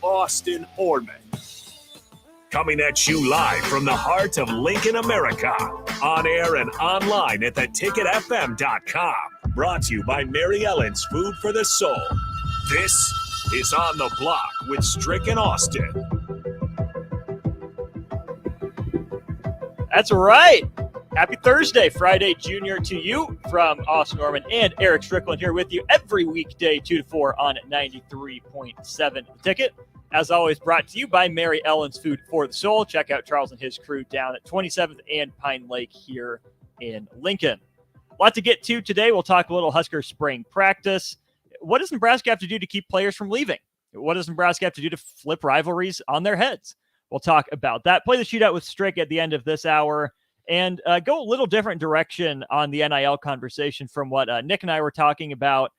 Austin Orman. Coming at you live from the heart of Lincoln, America. On air and online at theticketfm.com. Brought to you by Mary Ellen's Food for the Soul. This is On the Block with Strick and Austin. That's right. Happy Thursday, Friday Junior to you from Austin Norman and Eric Strickland here with you every weekday 2 to 4 on 93.7 The Ticket. As always, brought to you by Mary Ellen's Food for the Soul. Check out Charles and his crew down at 27th and Pine Lake here in Lincoln. A lot to get to today. We'll talk a little Husker spring practice. What does Nebraska have to do to keep players from leaving? What does Nebraska have to do to flip rivalries on their heads? We'll talk about that. Play the shootout with Strick at the end of this hour and go a little different direction on the NIL conversation from what Nick and I were talking about.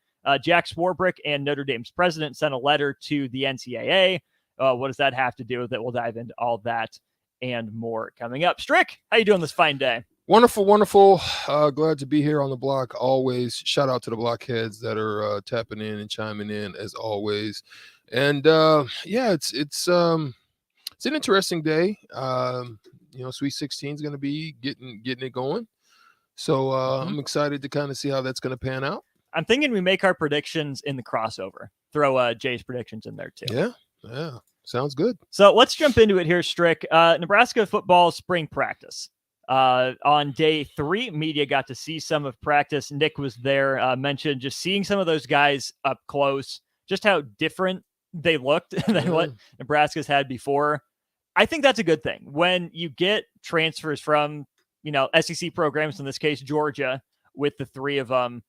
Jack Swarbrick and Notre Dame's president sent a letter to the NCAA. What does that have to do with it? We'll dive into all that and more coming up. Strick, how you doing this fine day? Wonderful, wonderful. Glad to be here on the block. Always shout out to the blockheads that are tapping in and chiming in as always. And it's an interesting day. Sweet 16 is going to be getting it going. So I'm excited to kind of see how that's going to pan out. I'm thinking we make our predictions in the crossover. Throw Jay's predictions in there too. Yeah. Sounds good. So let's jump into it here, Strick. Nebraska football spring practice. On day 3, media got to see some of practice. Nick was there, mentioned just seeing some of those guys up close, just how different they looked than what Nebraska's had before. I think that's a good thing. When you get transfers from, SEC programs, in this case, Georgia, with the 3 of them,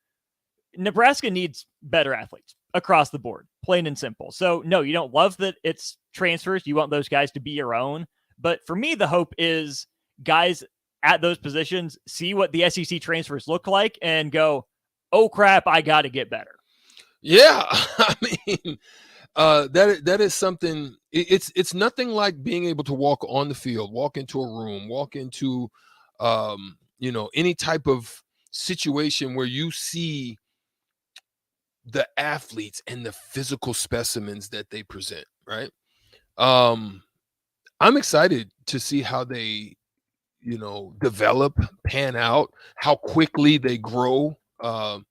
Nebraska needs better athletes across the board, plain and simple. So, no, you don't love that it's transfers. You want those guys to be your own. But for me, the hope is guys at those positions see what the SEC transfers look like and go, oh, crap, I got to get better. Yeah, I mean, that is something. It's nothing like being able to walk on the field, walk into a room, walk into, any type of situation where you see the athletes and the physical specimens that they present, right? I'm excited to see how they, develop, pan out, how quickly they grow. And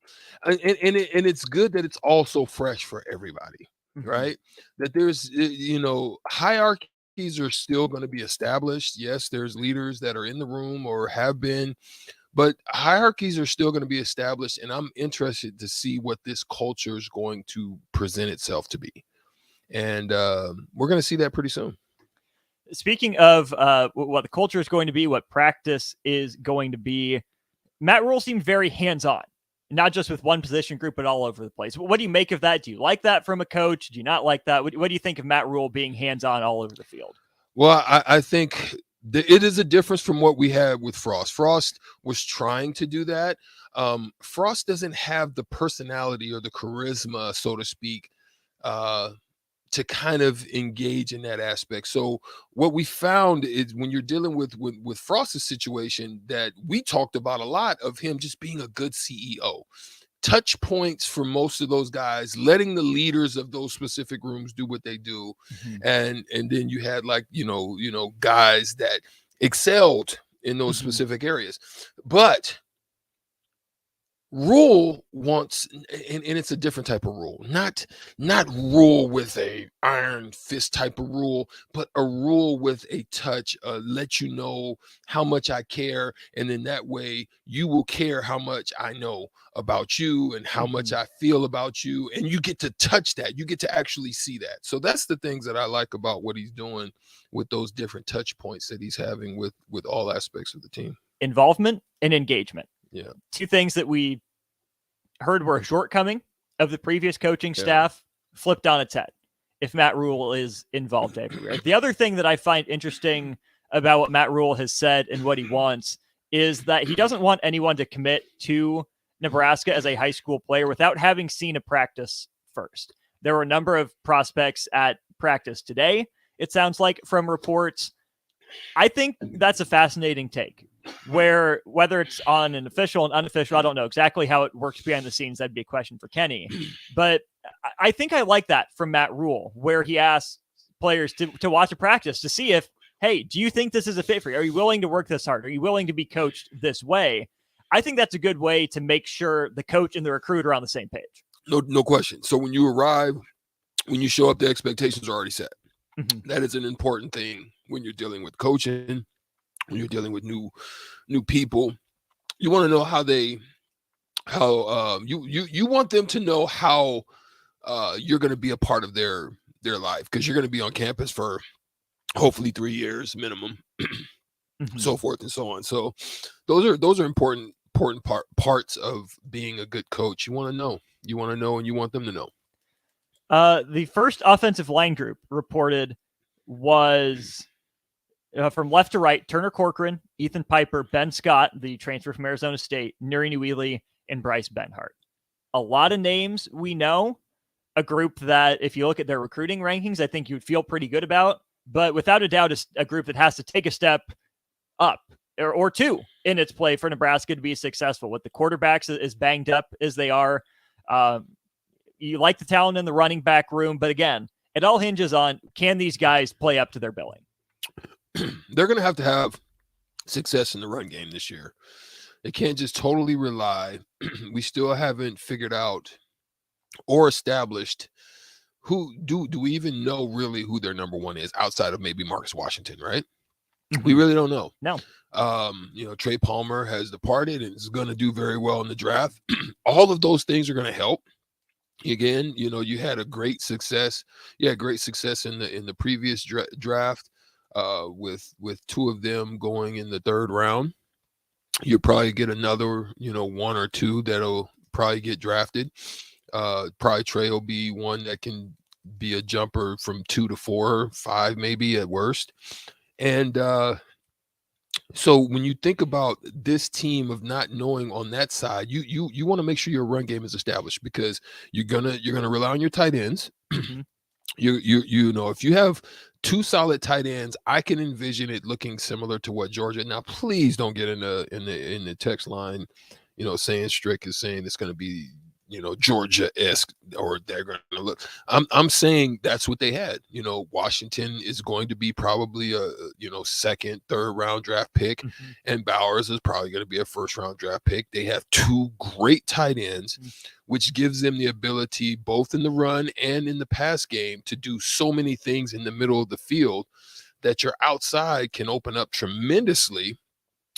it's good that it's also fresh for everybody, right? That there's, hierarchies are still going to be established. Yes, there's leaders that are in the room or have been, but hierarchies are still going to be established, and I'm interested to see what this culture is going to present itself to be. And we're going to see that pretty soon. Speaking of what the culture is going to be, what practice is going to be, Matt Rhule seemed very hands-on, not just with one position group, but all over the place. What do you make of that? Do you like that from a coach? Do you not like that? What do you think of Matt Rhule being hands-on all over the field? Well, I think it is a difference from what we had with Frost. Frost was trying to do that. Frost doesn't have the personality or the charisma, so to speak, to kind of engage in that aspect. So what we found is when you're dealing with Frost's situation, that we talked about a lot of him just being a good CEO. Touch points for most of those guys, letting the leaders of those specific rooms do what they do. And then you had guys that excelled in those specific areas. But Rule wants, and it's a different type of rule, not rule with a iron fist type of rule, but a rule with a touch, let you know how much I care. And then that way you will care how much I know about you and how much I feel about you. And you get to touch that. You get to actually see that. So that's the things that I like about what he's doing with those different touch points that he's having with all aspects of the team. Involvement and engagement. Yeah. 2 things that we heard were a shortcoming of the previous coaching staff flipped on its head if Matt Rhule is involved everywhere. The other thing that I find interesting about what Matt Rhule has said and what he wants is that he doesn't want anyone to commit to Nebraska as a high school player without having seen a practice first. There were a number of prospects at practice today, it sounds like, from reports. I think that's a fascinating take, where whether it's on an official and unofficial, I don't know exactly how it works behind the scenes. That'd be a question for Kenny. But I think I like that from Matt Rhule, where he asks, players to watch a practice to see if, hey, do you think this is a fit for you? Are you willing to work this hard? Are you willing to be coached this way? I think that's a good way to make sure the coach and the recruiter are on the same page. No question. So when you arrive, when you show up, the expectations are already set. Mm-hmm. That is an important thing when you're dealing with coaching, when you're dealing with new people. You want to know you want them to know how you're going to be a part of their life, because you're going to be on campus for hopefully 3 years minimum, mm-hmm. so forth and so on. So those are important parts of being a good coach. You want to know, and you want them to know. The first offensive line group reported was from left to right: Turner Corcoran, Ethan Piper, Ben Scott, the transfer from Arizona State, Nuri Nwili, and Bryce Benhart. A lot of names we know, a group that if you look at their recruiting rankings, I think you would feel pretty good about, but without a doubt, a group that has to take a step up or two in its play for Nebraska to be successful. With the quarterbacks as banged up as they are, you like the talent in the running back room, but again, it all hinges on, can these guys play up to their billing? They're going to have success in the run game this year. They can't just totally rely. We still haven't figured out or established who do we even know really who their number one is outside of maybe Marcus Washington, right? Mm-hmm. We really don't know. No. Trey Palmer has departed and is going to do very well in the draft. All of those things are going to help. Again, you had great success in the previous draft with two of them going in the third round. You'll probably get another, one or two that'll probably get drafted. Probably Trey will be one that can be a jumper from 2 to 4, 5 maybe at worst. And so when you think about this team of not knowing on that side, you want to make sure your run game is established, because you're gonna rely on your tight ends. Mm-hmm. If you have 2 solid tight ends, I can envision it looking similar to what Georgia. Now, please don't get in the text line, saying Strick is saying it's going to be, Georgia-esque, or they're going to look. I'm saying that's what they had. Washington is going to be probably a second, third round draft pick, mm-hmm. and Bowers is probably going to be a first round draft pick. They have 2 great tight ends, mm-hmm. which gives them the ability, both in the run and in the pass game, to do so many things in the middle of the field that your outside can open up tremendously.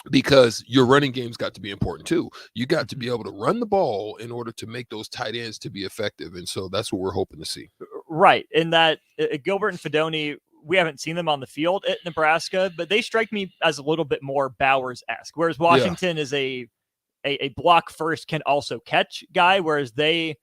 Because your running game's got to be important too. You got to be able to run the ball in order to make those tight ends to be effective. And so that's what we're hoping to see. Right. And that Gilbert and Fedoni, we haven't seen them on the field at Nebraska, but they strike me as a little bit more Bowers-esque, whereas Washington is a block first, can also catch guy, whereas they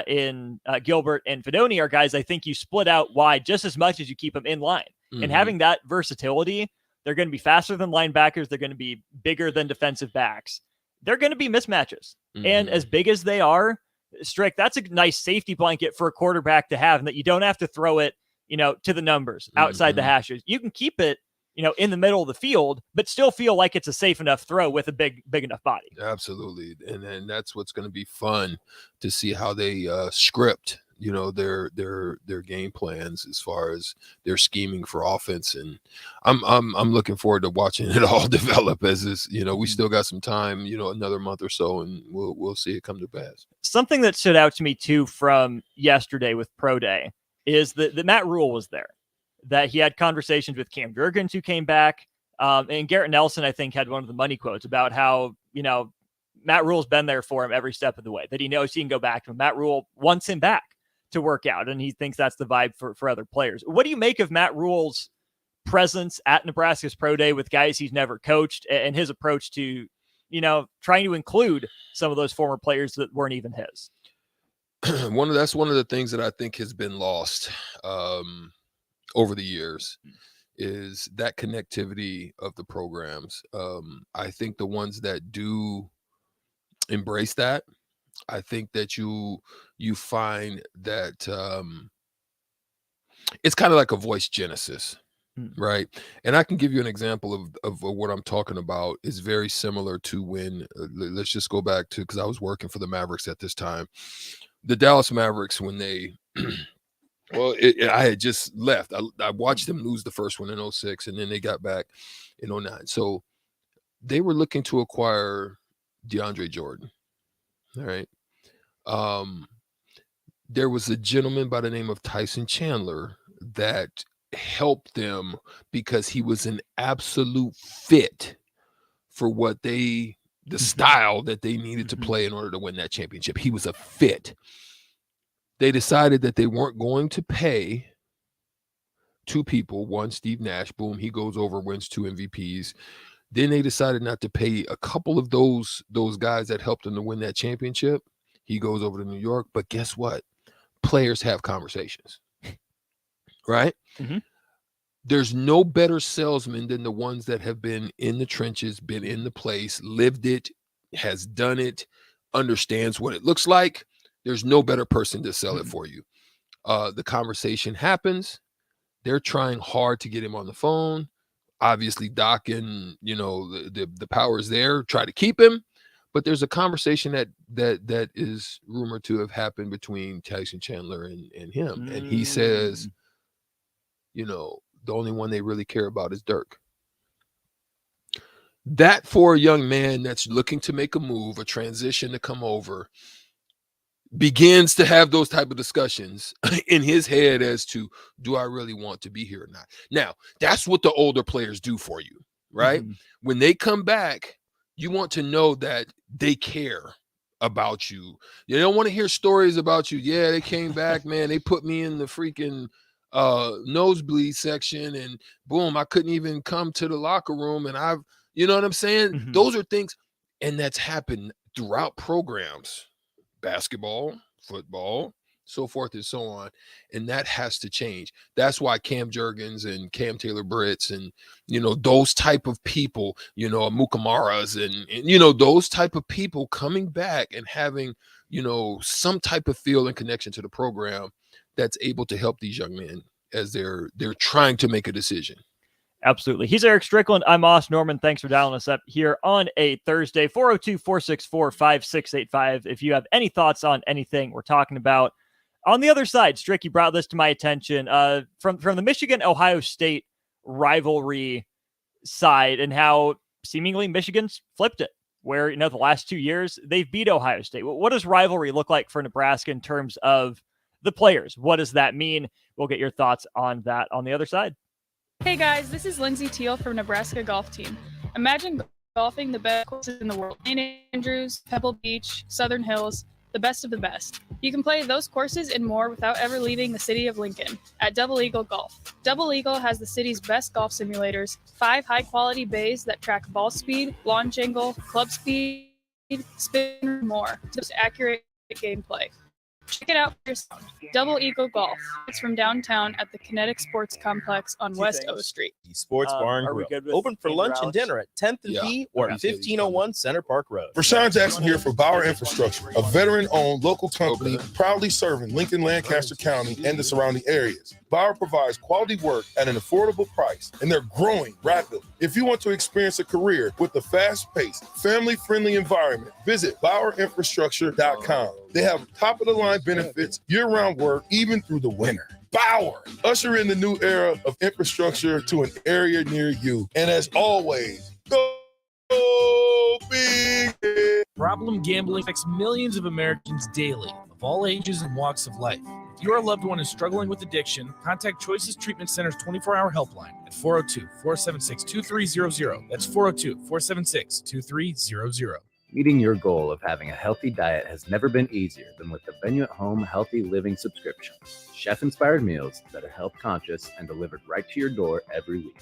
in Gilbert and Fedoni are guys I think you split out wide just as much as you keep them in line. Mm-hmm. And having that versatility, they're going to be faster than linebackers. They're going to be bigger than defensive backs. They're going to be mismatches. Mm-hmm. And as big as they are, Strick, that's a nice safety blanket for a quarterback to have, and that you don't have to throw it, to the numbers outside mm-hmm. the hashes. You can keep it, in the middle of the field, but still feel like it's a safe enough throw with a big enough body. Absolutely. And that's what's going to be fun to see how they script their game plans as far as their scheming for offense. And I'm looking forward to watching it all develop as this, we still got some time, another month or so, and we'll see it come to pass. Something that stood out to me too from yesterday with Pro Day is that Matt Rule was there, that he had conversations with Cam Jurgens, who came back. And Garrett Nelson, I think, had one of the money quotes about how, Matt Rule's been there for him every step of the way, that he knows he can go back to him. Matt Rule wants him back to work out, and he thinks that's the vibe for other players. What do you make of Matt Rule's presence at Nebraska's Pro Day with guys he's never coached, and his approach to, trying to include some of those former players that weren't even his? That's one of the things that I think has been lost over the years, is that connectivity of the programs. I think the ones that do embrace that, I think that you find that it's kind of like a voice genesis, right? And I can give you an example of what I'm talking about. Is very similar to when, let's just go back to, because I was working for the Mavericks at this time. The Dallas Mavericks, when they Well, I had just left. I watched them lose the first one in 06, and then they got back in 09. So they were looking to acquire DeAndre Jordan. All right. There was a gentleman by the name of Tyson Chandler that helped them because he was an absolute fit for what the style that they needed to play in order to win that championship. He was a fit. They decided that they weren't going to pay two people. One, Steve Nash, boom, he goes over, wins 2 MVPs. Then they decided not to pay a couple of those guys that helped them to win that championship. He goes over to New York, but guess what? Players have conversations, right? Mm-hmm. There's no better salesman than the ones that have been in the trenches, been in the place, lived it, has done it, understands what it looks like. There's no better person to sell it for you. The conversation happens. They're trying hard to get him on the phone. Obviously, Doc and the powers there try to keep him. But there's a conversation that is rumored to have happened between Tyson Chandler and him. And he says, the only one they really care about is Dirk. That for a young man that's looking to make a move, a transition to come over, begins to have those type of discussions in his head as to, do I really want to be here or not? Now, that's what the older players do for you, right? Mm-hmm. When they come back, you want to know that they care about you. You don't want to hear stories about you. Yeah, they came back, man. They put me in the freaking nosebleed section and boom, I couldn't even come to the locker room. And you know what I'm saying? Mm-hmm. Those are things. And that's happened throughout programs, basketball, football, so forth and so on. And that has to change. That's why Cam Jurgens and Cam Taylor-Britts and, those type of people, Mukamaras and those type of people coming back and having, some type of feel and connection to the program that's able to help these young men as they're trying to make a decision. Absolutely. He's Eric Strickland. I'm Austin Norman. Thanks for dialing us up here on a Thursday. 402-464-5685. If you have any thoughts on anything we're talking about. On the other side, Strick, you brought this to my attention from the Michigan-Ohio State rivalry side and how seemingly Michigan's flipped it, where, the last 2 years they've beat Ohio State. What does rivalry look like for Nebraska in terms of the players? What does that mean? We'll get your thoughts on that on the other side. Hey guys, this is Lindsay Teal from Nebraska Golf Team. Imagine golfing the best courses in the world. St. Andrews, Pebble Beach, Southern Hills, the best of the best. You can play those courses and more without ever leaving the city of Lincoln at Double Eagle Golf. Double Eagle has the city's best golf simulators, 5 high-quality bays that track ball speed, launch angle, club speed, spin, and more. Just accurate gameplay. Check it out for yourself. Double Eagle Golf. It's from downtown at the Kinetic Sports Complex on West O Street. Sports Bar and Grill. Open for lunch and dinner at 10th and P or at 1501 Center Park Road. Rashawn Jackson here for Bauer Infrastructure, a veteran-owned local company proudly serving Lincoln, Lancaster County, and the surrounding areas. Bauer provides quality work at an affordable price, and they're growing rapidly. If you want to experience a career with a fast-paced, family-friendly environment, visit BauerInfrastructure.com. They have top-of-the-line benefits, year-round work, even through the winter. Bauer, usher in the new era of infrastructure to an area near you. And as always, go big. Problem gambling affects millions of Americans daily, of all ages and walks of life. If your loved one is struggling with addiction, contact Choices Treatment Center's 24-hour helpline at 402-476-2300. That's 402-476-2300. Meeting your goal of having a healthy diet has never been easier than with the Venue at Home Healthy Living subscription. Chef-inspired meals that are health conscious and delivered right to your door every week.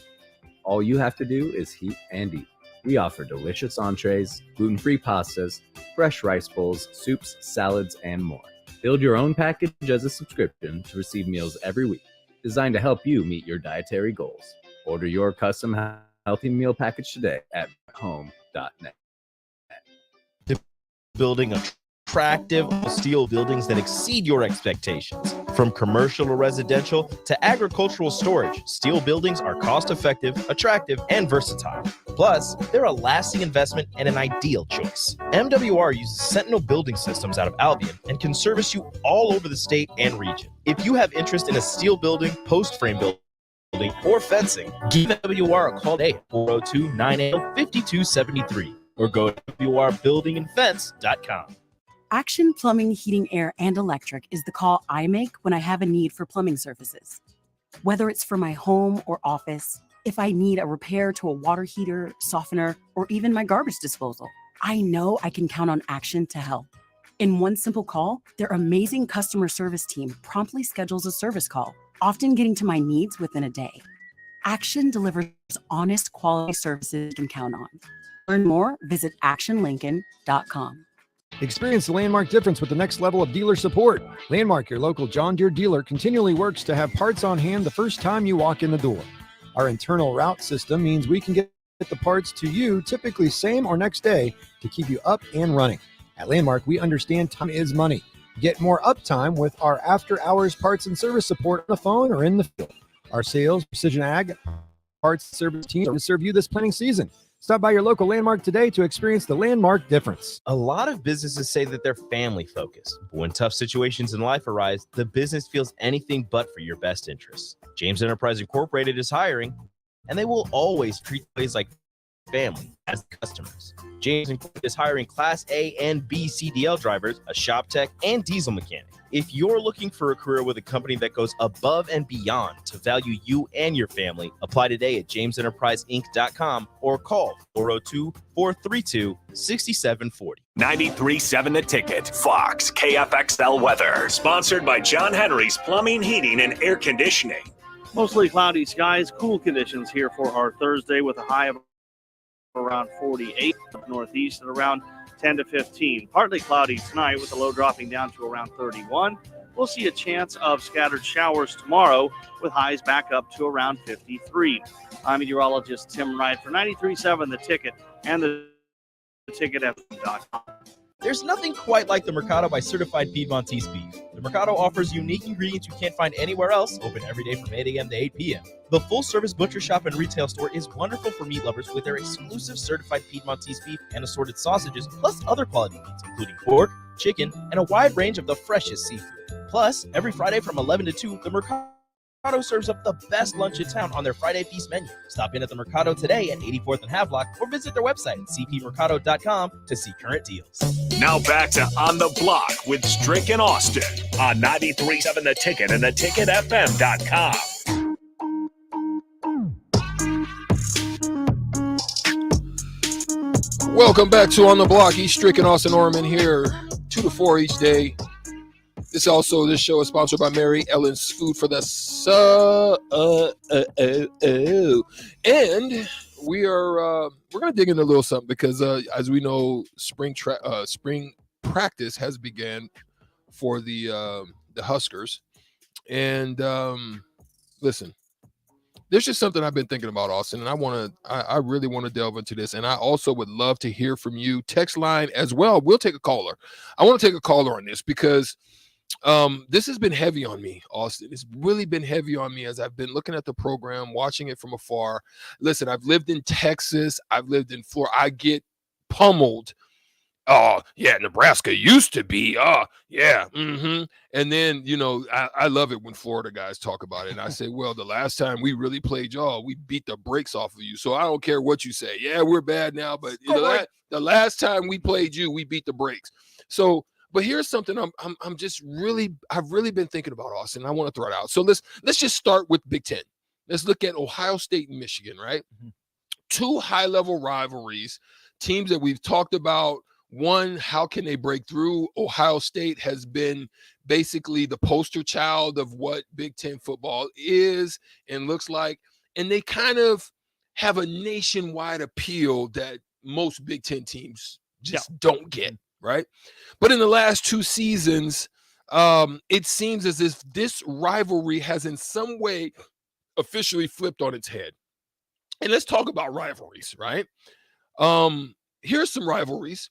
All you have to do is heat and eat. We offer delicious entrees, gluten-free pastas, fresh rice bowls, soups, salads, and more. Build your own package as a subscription to receive meals every week, designed to help you meet your dietary goals. Order your custom healthy meal package today at home.net. Building attractive steel buildings that exceed your expectations. From commercial to residential to agricultural storage, steel buildings are cost-effective, attractive, and versatile. Plus, they're a lasting investment and an ideal choice. MWR uses Sentinel Building Systems out of Albion and can service you all over the state and region. If you have interest in a steel building, post-frame building, or fencing, give MWR a call today at 402-980-5273 or go to MWRbuildingandfence.com. Action Plumbing, Heating, Air, and Electric is the call I make when I have a need for plumbing services. Whether it's for my home or office, if I need a repair to a water heater, softener, or even my garbage disposal, I know I can count on Action to help. In one simple call, their amazing customer service team promptly schedules a service call, often getting to my needs within a day. Action delivers honest, quality services you can count on. Learn more, visit actionlincoln.com. Experience the Landmark difference with the next level of dealer support. Landmark, your local John Deere dealer, continually works to have parts on hand the first time you walk in the door. Our internal route system means we can get the parts to you typically same or next day to keep you up and running. At Landmark, we understand time is money. Get more uptime with our after-hours parts and service support on the phone or in the field. Our sales, precision ag, parts service teams will serve you this planting season. Stop by your local Landmark today to experience the Landmark difference. A lot of businesses say that they're family focused, but when tough situations in life arise, the business feels anything but for your best interests. James Enterprise Incorporated is hiring, and they will always treat employees like family as customers. James Incorporated is hiring Class A and B CDL drivers, a shop tech, and diesel mechanic. If you're looking for a career with a company that goes above and beyond to value you and your family, apply today at jamesenterpriseinc.com or call 402-432-6740. 93.7 The Ticket, Fox, KFXL weather. Sponsored by John Henry's Plumbing, Heating, and Air Conditioning. Mostly cloudy skies, cool conditions here for our Thursday with a high of around 48, northeast at around 10 to 15. Partly cloudy tonight with the low dropping down to around 31. We'll see a chance of scattered showers tomorrow with highs back up to around 53. I'm meteorologist Tim Wright for 93.7 The Ticket and the ticketfm.com. There's nothing quite like the Mercado by Certified Piedmontese Beef. The Mercado offers unique ingredients you can't find anywhere else, open every day from 8 a.m. to 8 p.m. The full-service butcher shop and retail store is wonderful for meat lovers with their exclusive certified Piedmontese beef and assorted sausages, plus other quality meats, including pork, chicken, and a wide range of the freshest seafood. Plus, every Friday from 11 to 2, the Mercado serves up the best lunch in town on their Friday Feast menu. Stop in at the Mercado today at 84th and Havelock or visit their website at cpmercado.com to see current deals. Now back to On the Block with Strick and Austin on 93.7 The Ticket and theticketfm.com. Welcome back to On the Block. East Strick and Austin Orman here, 2 to 4 each day. This show is sponsored by Mary Ellen's Food for the Soul. And we're gonna dig into a little something because as we know, spring practice has began for the Huskers. And listen, there's just something I've been thinking about, Austin, and I really want to delve into this. And I also would love to hear from you. Text line as well. We'll take a caller. I want to take a caller on this because this has been heavy on me, Austin. It's really been heavy on me as I've been looking at the program, watching it from afar. Listen, I've lived in Texas. I've lived in Florida. I get pummeled. Oh, yeah, Nebraska used to be. Oh, yeah. Mm-hmm. And then, I love it when Florida guys talk about it. And I say, well, the last time we really played y'all, we beat the brakes off of you. So I don't care what you say. Yeah, we're bad now. But the last time we played you, we beat the brakes. So, but here's something I've really been thinking about, Austin. I want to throw it out. So let's just start with Big Ten. Let's look at Ohio State and Michigan, right? Mm-hmm. Two high-level rivalries, teams that we've talked about. One, how can they break through? Ohio State has been basically the poster child of what Big Ten football is and looks like. And they kind of have a nationwide appeal that most Big Ten teams just don't get, right? But in the last two seasons, it seems as if this rivalry has in some way officially flipped on its head. And let's talk about rivalries, right? Here's some rivalries.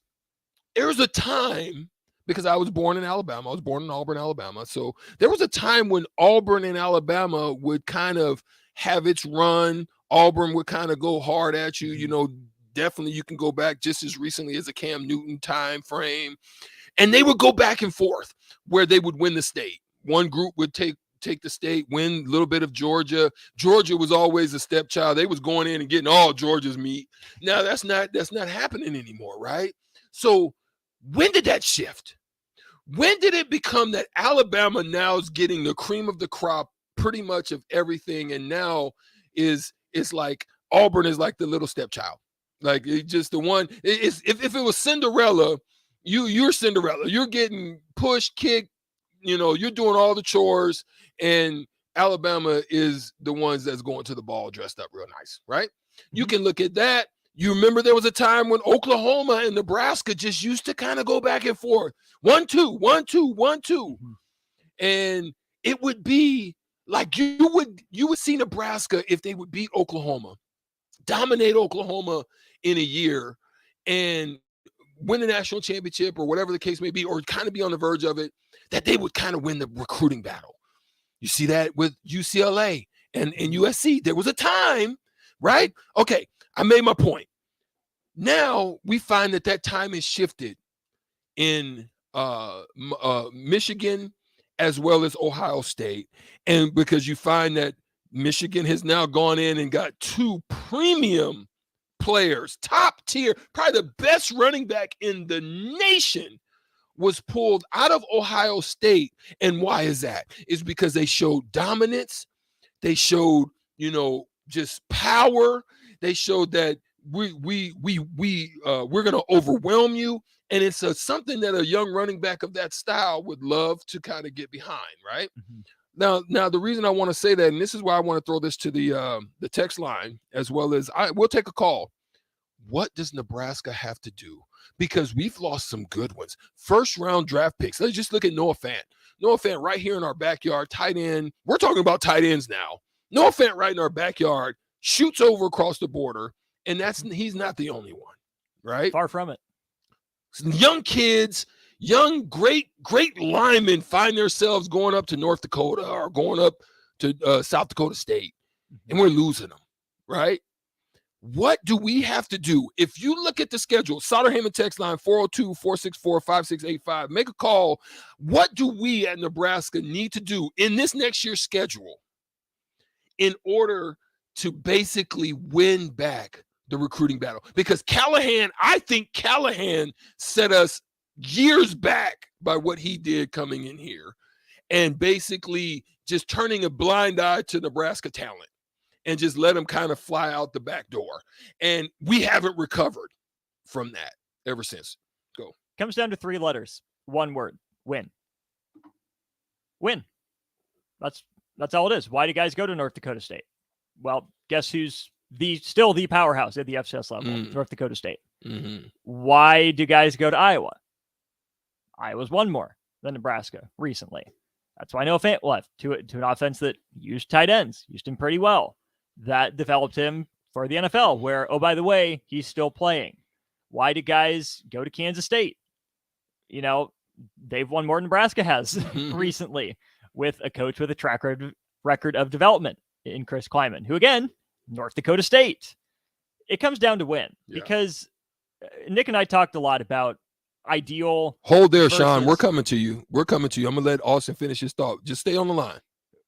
There was a time because I was born in Alabama. I was born in Auburn, Alabama. So there was a time when Auburn and Alabama would kind of have its run. Auburn would kind of go hard at you. You know, definitely you can go back just as recently as a Cam Newton time frame. And they would go back and forth where they would win the state. One group would take the state, win a little bit of Georgia. Georgia was always a stepchild. They was going in and getting all Georgia's meat. Now that's not happening anymore, right? So when did that shift? When did it become that Alabama now is getting the cream of the crop pretty much of everything, and now it's like Auburn is like the little stepchild? Like it's just the one. If it was Cinderella, you're Cinderella. You're getting pushed, kicked, you're doing all the chores, and Alabama is the ones that's going to the ball dressed up real nice, right? You can look at that. You remember there was a time when Oklahoma and Nebraska just used to kind of go back and forth. 1-2, 1-2, 1-2. And it would be like you would see Nebraska if they would beat Oklahoma, dominate Oklahoma in a year, and win the national championship or whatever the case may be, or kind of be on the verge of it, that they would kind of win the recruiting battle. You see that with UCLA and USC. There was a time, right? Okay, I made my point. Now we find that time is shifted in Michigan as well as Ohio State. And because you find that Michigan has now gone in and got 2 premium players, top tier, probably the best running back in the nation was pulled out of Ohio State. And why is that? It's because they showed dominance. They showed, just power. They showed that we're going to overwhelm you. And it's something that a young running back of that style would love to kind of get behind, right? Now, the reason I want to say that, and this is why I want to throw this to the text line, as well as we'll take a call. What does Nebraska have to do? Because we've lost some good ones. First-round draft picks. Let's just look at Noah Fant. Noah Fant right here in our backyard, tight end. We're talking about tight ends now. Noah Fant right in our backyard, shoots over across the border, and he's not the only one, right? Far from it. Young kids, young, great linemen find themselves going up to North Dakota or going up to South Dakota State, and we're losing them, right? What do we have to do? If you look at the schedule, Sauter-Heyman text line 402-464-5685, make a call. What do we at Nebraska need to do in this next year's schedule in order to basically win back the recruiting battle? Because I think Callahan set us years back by what he did coming in here and basically just turning a blind eye to Nebraska talent and just let them kind of fly out the back door. And we haven't recovered from that ever since. Go. Comes down to 3 letters. 1 word. Win. Win. That's all it is. Why do guys go to North Dakota State? Well, guess who's still the powerhouse at the FCS level? North Dakota State. Why do guys go to Iowa? Iowa's won more than Nebraska recently. That's why Noah Fant left to an offense that used tight ends, used him pretty well. That developed him for the NFL, where, oh, by the way, he's still playing. Why do guys go to Kansas State? They've won more than Nebraska has recently, with a coach with a track record of development in Chris Kleiman, who, again, North Dakota State. It comes down to win, because Nick and I talked a lot about ideal. Hold there, Sean. We're coming to you. I'm going to let Austin finish his thought. Just stay on the line.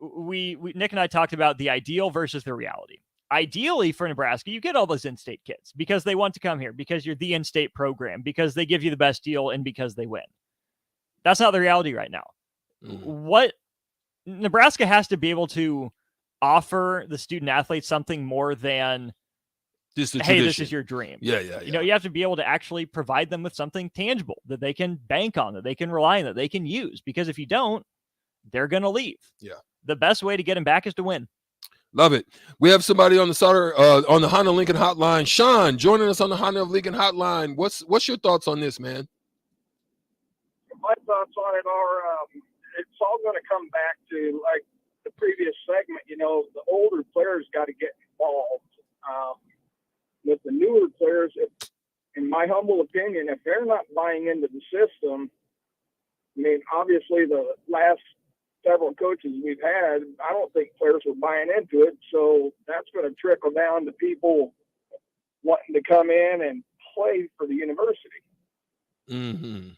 Nick and I talked about the ideal versus the reality. Ideally for Nebraska, you get all those in-state kids because they want to come here, because you're the in-state program, because they give you the best deal, and because they win. That's not the reality right now. What Nebraska has to be able to offer the student athletes something more than, hey, this is your dream. Yeah. You have to be able to actually provide them with something tangible that they can bank on, that they can rely on, that they can use. Because if you don't, they're going to leave. Yeah. The best way to get them back is to win. Love it. We have somebody on the Honda Lincoln Hotline. Sean, joining us on the Honda Lincoln Hotline. What's your thoughts on this, man? My thoughts on it are, it's all going to come back to, like the previous segment, the older players got to get involved. With the newer players, in my humble opinion, if they're not buying into the system, I mean, obviously the last several coaches we've had, I don't think players were buying into it. So that's going to trickle down to people wanting to come in and play for the university. Mm-hmm.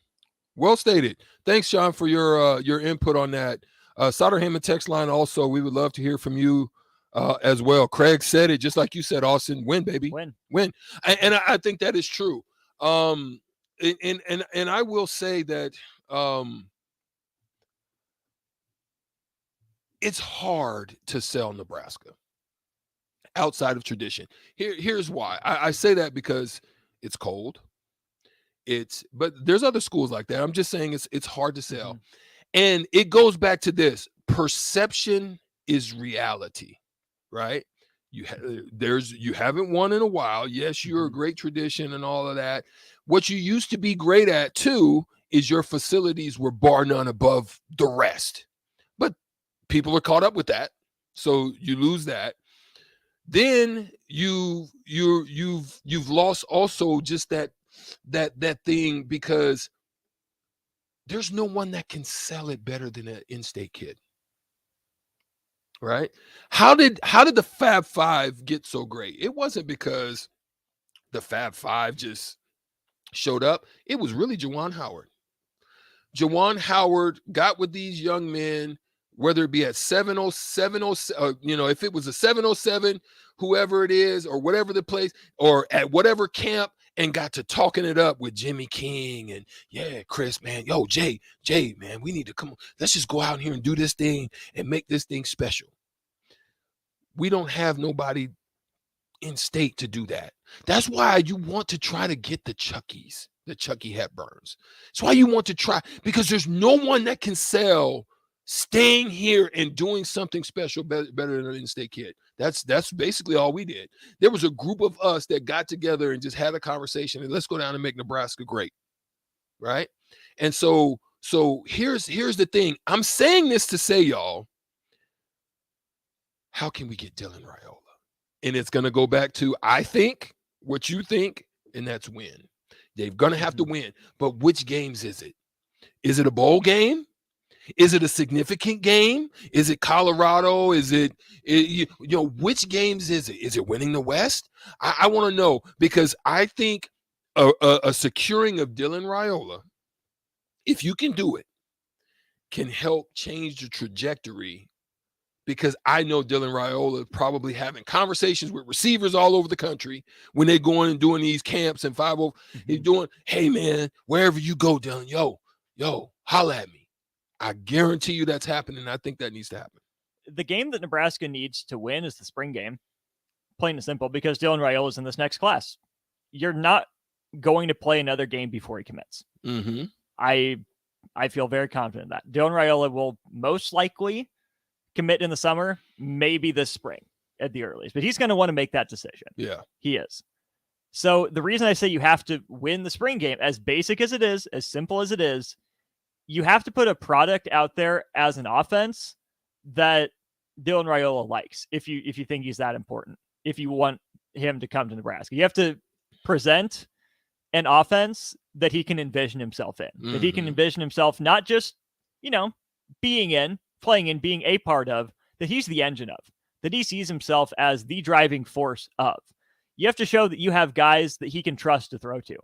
Well stated. Thanks, Sean, for your input on that. Solderhammond text line also, we would love to hear from you as well. Craig said it just like you said, Austin. Win, baby. Win. And I think that is true. And I will say that it's hard to sell Nebraska outside of tradition. Here's why. I say that because it's cold. But there's other schools like that. I'm just saying it's hard to sell. And it goes back to this: perception is reality, right? You haven't won in a while. Yes, you're a great tradition and all of that. What you used to be great at too is your facilities were bar none above the rest. But people are caught up with that, so you lose that. Then you've lost also just that thing, because there's no one that can sell it better than an in-state kid, right? How did the Fab Five get so great? It wasn't because the Fab Five just showed up. It was really Juwan Howard. Juwan Howard got with these young men, whether it be at 707, if it was a 707, whoever it is, or whatever the place, or at whatever camp, and got to talking it up with Jimmy King and Chris, man, yo, Jay, man, we need to come on. Let's just go out here and do this thing and make this thing special. We don't have nobody in state to do that. That's why you want to try to get the Chuckies, the Chucky Hepburns. That's why you want to try, because there's no one that can sell staying here and doing something special better than an in-state kid. That's basically all we did. There was a group of us that got together and just had a conversation and let's go down and make Nebraska great, right? And so here's the thing. I'm saying this to say, y'all, how can we get Dylan Raiola? And it's going to go back to, I think, what you think, and that's win. They're going to have to win. But which games is it? Is it a bowl game? Is it a significant game? Is it Colorado? Is it which games is it? Is it winning the West? I want to know, because I think a securing of Dylan Raiola, if you can do it, can help change the trajectory, because I know Dylan Raiola probably having conversations with receivers all over the country when they're going and doing these camps and 5-0. He's doing, hey, man, wherever you go, Dylan, yo, holla at me. I guarantee you that's happening. I think that needs to happen. The game that Nebraska needs to win is the spring game, plain and simple, because Dylan Raiola is in this next class. You're not going to play another game before he commits. Mm-hmm. I feel very confident that Dylan Raiola will most likely commit in the summer, maybe this spring at the earliest, but he's going to want to make that decision. Yeah, he is. So the reason I say you have to win the spring game, as basic as it is, as simple as it is, you have to put a product out there as an offense that Dylan Raiola likes. If you think he's that important, if you want him to come to Nebraska, you have to present an offense that he can envision himself in, that he can envision himself not just, being in, playing in, being a part of, that he's the engine of, that he sees himself as the driving force of. You have to show that you have guys that he can trust to throw to.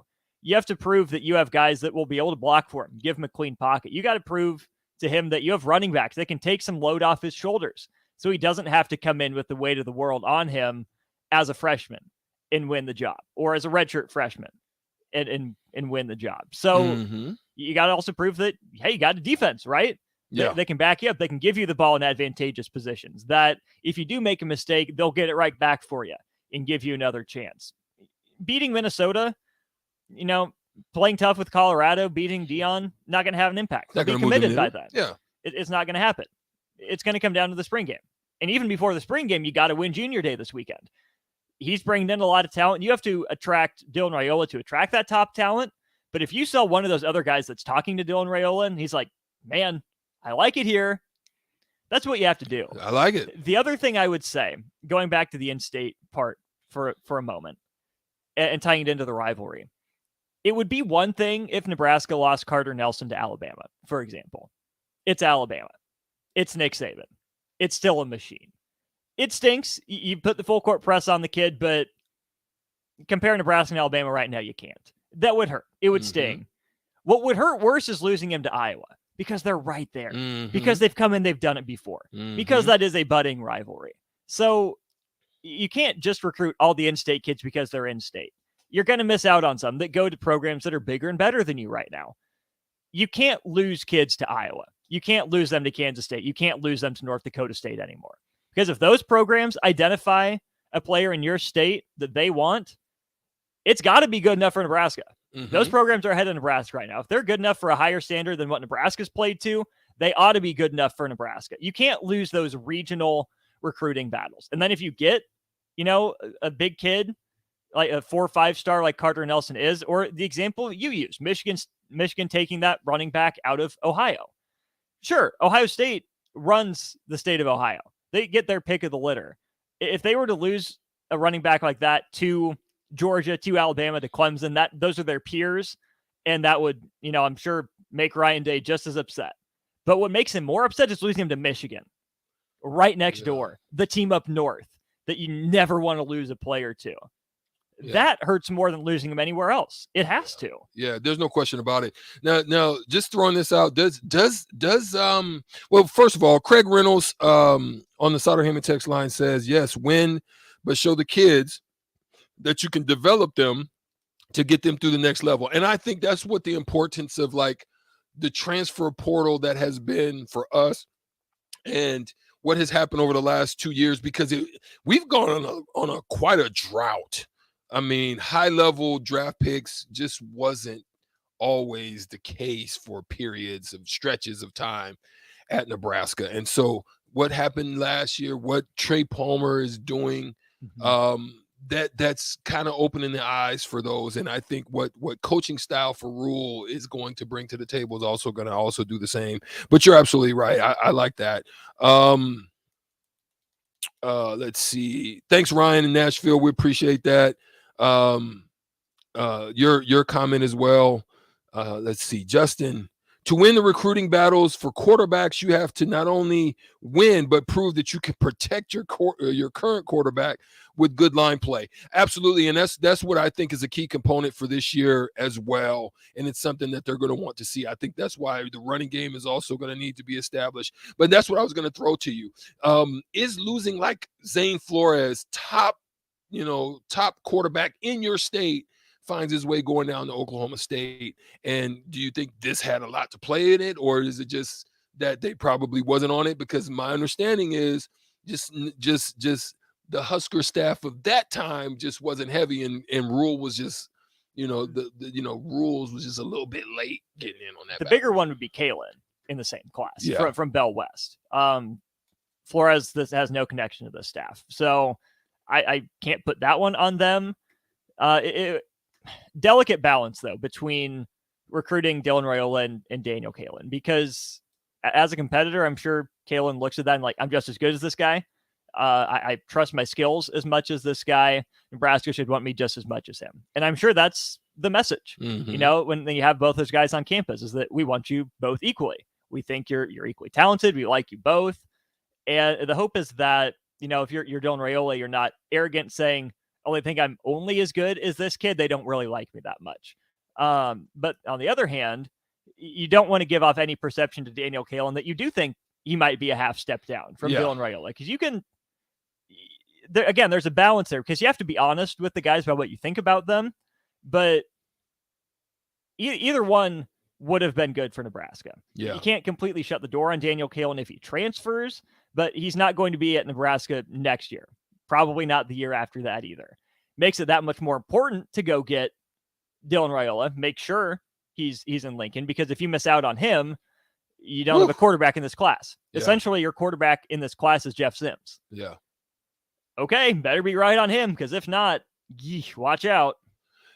You have to prove that you have guys that will be able to block for him, give him a clean pocket. You got to prove to him that you have running backs that can take some load off his shoulders, so he doesn't have to come in with the weight of the world on him as a freshman and win the job, or as a redshirt freshman and win the job. So you got to also prove that, hey, you got a defense, right? Yeah. They can back you up. They can give you the ball in advantageous positions, that if you do make a mistake, they'll get it right back for you and give you another chance. Beating Minnesota, playing tough with Colorado, beating Dion, not going to have an impact. They'll be committed by that. Yeah. It's not going to happen. It's going to come down to the spring game. And even before the spring game, you got to win Junior Day this weekend. He's bringing in a lot of talent. You have to attract Dylan Raiola to attract that top talent. But if you sell one of those other guys that's talking to Dylan Raiola and he's like, man, I like it here, that's what you have to do. I like it. The other thing I would say, going back to the in-state part for a moment and tying it into the rivalry, It would be one thing if Nebraska lost Carter Nelson to Alabama, for example. It's Alabama. It's Nick Saban. It's still a machine. It stinks. You put the full court press on the kid, but compare Nebraska and Alabama right now, you can't. That would hurt. It would sting. What would hurt worse is losing him to Iowa because they're right there. Because they've come in, they've done it before. Because that is a budding rivalry. So you can't just recruit all the in-state kids because they're in-state. You're going to miss out on some that go to programs that are bigger and better than you right now. You can't lose kids to Iowa. You can't lose them to Kansas State. You can't lose them to North Dakota State anymore. Because if those programs identify a player in your state that they want, it's got to be good enough for Nebraska. Those programs are ahead of Nebraska right now. If they're good enough for a higher standard than what Nebraska's played to, they ought to be good enough for Nebraska. You can't lose those regional recruiting battles. And then if you get, a big kid, like a 4 or 5 star like Carter Nelson is, or the example you use, Michigan taking that running back out of Ohio. Sure, Ohio State runs the state of Ohio. They get their pick of the litter. If they were to lose a running back like that to Georgia, to Alabama, to Clemson, those are their peers, and that would, I'm sure make Ryan Day just as upset. But what makes him more upset is losing him to Michigan, right next door, the team up north that you never want to lose a player to. That hurts more than losing him anywhere else. It has to. Yeah, there's no question about it. Now, just throwing this out, well, first of all, Craig Reynolds on the Sauter Heyman text line says, yes, win, but show the kids that you can develop them to get them through the next level. And I think that's what the importance of like the transfer portal that has been for us and what has happened over the last 2 years, because we've gone on quite a drought. I mean, high-level draft picks just wasn't always the case for periods of stretches of time at Nebraska. And so what happened last year, what Trey Palmer is doing, that's kind of opening the eyes for those. And I think what coaching style for Rule is going to bring to the table is also going to also do the same. But you're absolutely right. I like that. Let's see. Thanks, Ryan in Nashville. We appreciate that. Your comment as well. Let's see, Justin. To win the recruiting battles for quarterbacks, you have to not only win but prove that you can protect your current quarterback with good line play. Absolutely, and that's what I think is a key component for this year as well. And it's something that they're going to want to see. I think that's why the running game is also going to need to be established. But that's what I was going to throw to you. Is losing like Zane Flores, top quarterback in your state, finds his way going down to Oklahoma State? And do you think this had a lot to play in it, or is it just that they probably wasn't on it? Because my understanding is just the Husker staff of that time just wasn't heavy, and Rule was just, Rules was just a little bit late getting in on that. The bigger one would be Kalen in the same class from Bell West. Flores has no connection to the staff, so I can't put that one on them. Delicate balance, though, between recruiting Dylan Raiola and Daniel Kalen, because as a competitor, I'm sure Kalen looks at that and like, I'm just as good as this guy. I trust my skills as much as this guy. Nebraska should want me just as much as him. And I'm sure that's the message, when you have both those guys on campus, is that we want you both equally. We think you're equally talented. We like you both. And the hope is that, if you're Dylan Raiola, you're not arrogant saying, oh, they think I'm only as good as this kid. They don't really like me that much. But on the other hand, you don't want to give off any perception to Daniel Kalen that you do think he might be a half step down from Dylan Raiola. Because you can, there's a balance there, because you have to be honest with the guys about what you think about them. But either one would have been good for Nebraska. Yeah. You can't completely shut the door on Daniel Kalen if he transfers, but he's not going to be at Nebraska next year. Probably not the year after that either. Makes it that much more important to go get Dylan Raiola, make sure he's in Lincoln, because if you miss out on him, you don't have a quarterback in this class. Yeah. Essentially, your quarterback in this class is Jeff Sims. Yeah. Okay, better be right on him, because if not, watch out.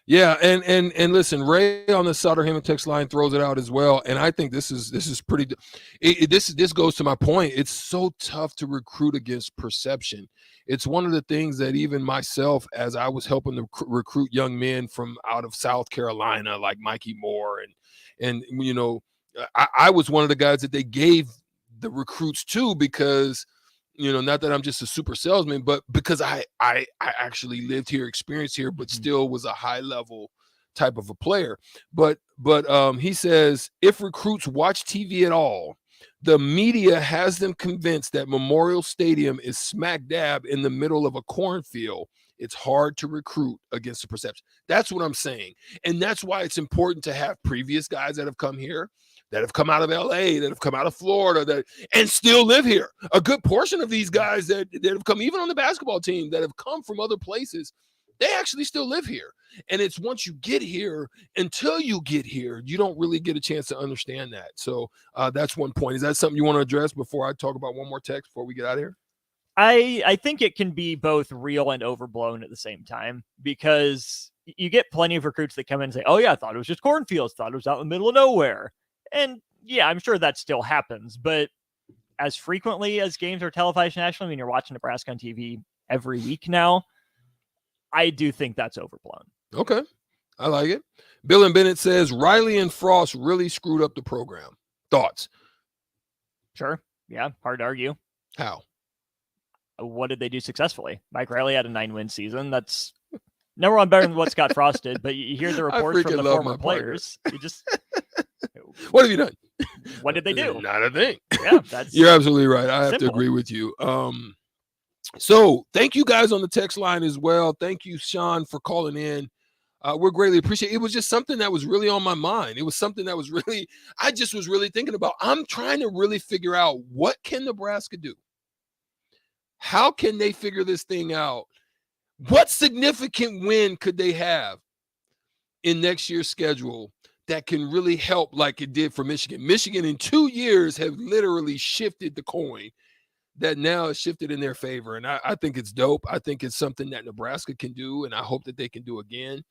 Yeah, and listen, Ray on the Sutter Hammond text line throws it out as well, and I think this is pretty. This goes to my point. It's so tough to recruit against perception. It's one of the things that even myself, as I was helping to recruit young men from out of South Carolina, like Mikey Moore, and I was one of the guys that they gave the recruits to because. Not that I'm just a super salesman, but because I actually lived here, experienced here, but still was a high level type of a player. But he says if recruits watch TV at all, the media has them convinced that Memorial Stadium is smack dab in the middle of a cornfield. It's hard to recruit against the perception. That's what I'm saying. And that's why it's important to have previous guys that have come here, that have come out of LA, that have come out of Florida, and still live here. A good portion of these guys that have come, even on the basketball team, that have come from other places, they actually still live here. And it's once you get here, until you get here, you don't really get a chance to understand that. So that's one point. Is that something you want to address before I talk about one more text before we get out of here? I think it can be both real and overblown at the same time, because you get plenty of recruits that come in and say, oh yeah, I thought it was just cornfields, thought it was out in the middle of nowhere. And yeah, I'm sure that still happens, but as frequently as games are televised nationally, I mean, you're watching Nebraska on TV every week now, I do think that's overblown. Okay. I like it. Bill and Bennett says Riley and Frost really screwed up the program. Thoughts? Sure. Yeah. Hard to argue. How? What did they do successfally? Mike Riley had a 9-win season. That's number one better than what Scott Frost did, but you hear the reports from the former players. You just what have you done? What did they do? Not a thing. Yeah, you're absolutely right. I have to agree with you. So thank you guys on the text line as well. Thank you, Sean, for calling in. We're greatly appreciated. It was just something that was really on my mind. It was something that was really, I just was really thinking about. I'm trying to really figure out, what can Nebraska do? How can they figure this thing out? What significant win could they have in next year's schedule that can really help like it did for Michigan? Michigan in 2 years have literally shifted the coin that now is shifted in their favor. And I think it's dope. I think it's something that Nebraska can do, and I hope that they can do again.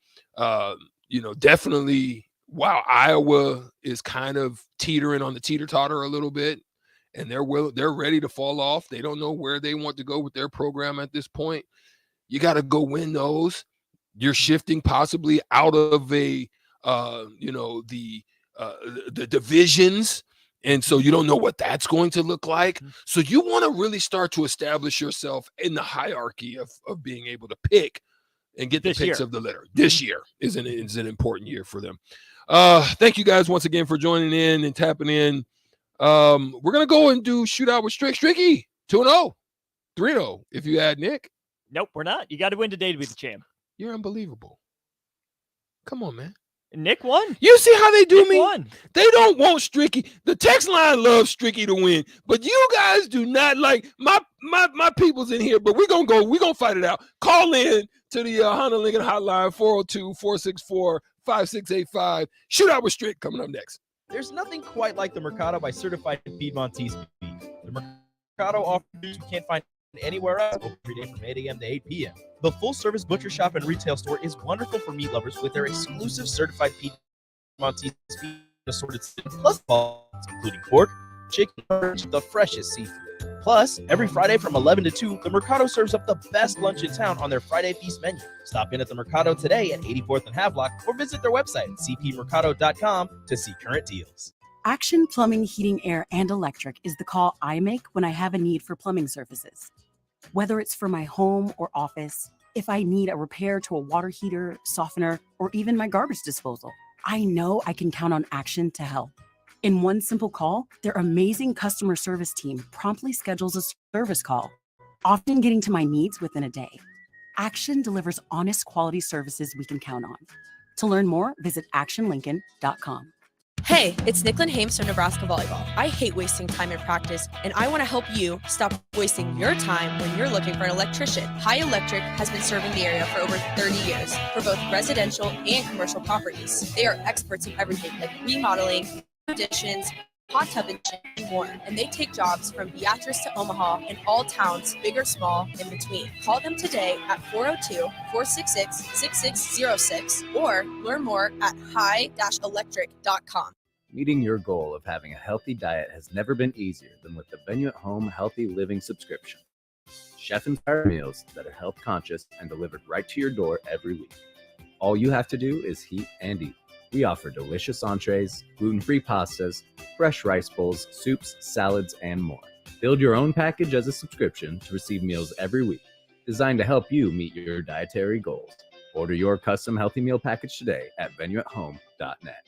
Definitely, wow, Iowa is kind of teetering on the teeter-totter a little bit, and they're ready to fall off. They don't know where they want to go with their program at this point. You got to go win those. You're shifting possibly out of the divisions. And so you don't know what that's going to look like. So you want to really start to establish yourself in the hierarchy of being able to pick and get the picks of the litter. This year is an important year for them. Thank you guys once again for joining in and tapping in. We're going to go and do Shootout with Stricky. 2-0, 3-0 if you add Nick. Nope, we're not. You got to win today to be the champ. You're unbelievable. Come on, man. Nick won. You see how they do Nick me? Won. They don't want Stricky. The text line loves Stricky to win, but you guys do not. Like my people's in here, but we're gonna fight it out. Call in to the Honda Lincoln hotline 402-464-5685. Shootout with Strick coming up next. There's nothing quite like the Mercado by Certified Piedmontese beef. The Mercado offers you can't find anywhere else, every day from 8 a.m. to 8 p.m. The full-service butcher shop and retail store is wonderful for meat lovers with their exclusive certified Piedmontese beef assorted plus balls, including pork, chicken, the freshest seafood. Plus, every Friday from 11 to 2, the Mercado serves up the best lunch in town on their Friday Feast menu. Stop in at the Mercado today at 84th and Havelock or visit their website at cpmercado.com to see current deals. Action Plumbing, Heating, Air, and Electric is the call I make when I have a need for plumbing services. Whether it's for my home or office, if I need a repair to a water heater, softener, or even my garbage disposal, I know I can count on Action to help. In one simple call, their amazing customer service team promptly schedules a service call, often getting to my needs within a day. Action delivers honest quality services we can count on. To learn more, visit actionlincoln.com. Hey, it's Nicklin Hames from Nebraska Volleyball. I hate wasting time in practice, and I want to help you stop wasting your time when you're looking for an electrician. High Electric has been serving the area for over 30 years for both residential and commercial properties. They are experts in everything like remodeling, additions, hot tub and more, and they take jobs from Beatrice to Omaha and all towns, big or small, in between. Call them today at 402-466-6606 or learn more at high-electric.com. Meeting your goal of having a healthy diet has never been easier than with the Venue at Home Healthy Living subscription. Chef-inspired meals that are health conscious and delivered right to your door every week. All you have to do is heat and eat. We offer delicious entrees, gluten-free pastas, fresh rice bowls, soups, salads, and more. Build your own package as a subscription to receive meals every week, designed to help you meet your dietary goals. Order your custom healthy meal package today at venueathome.net.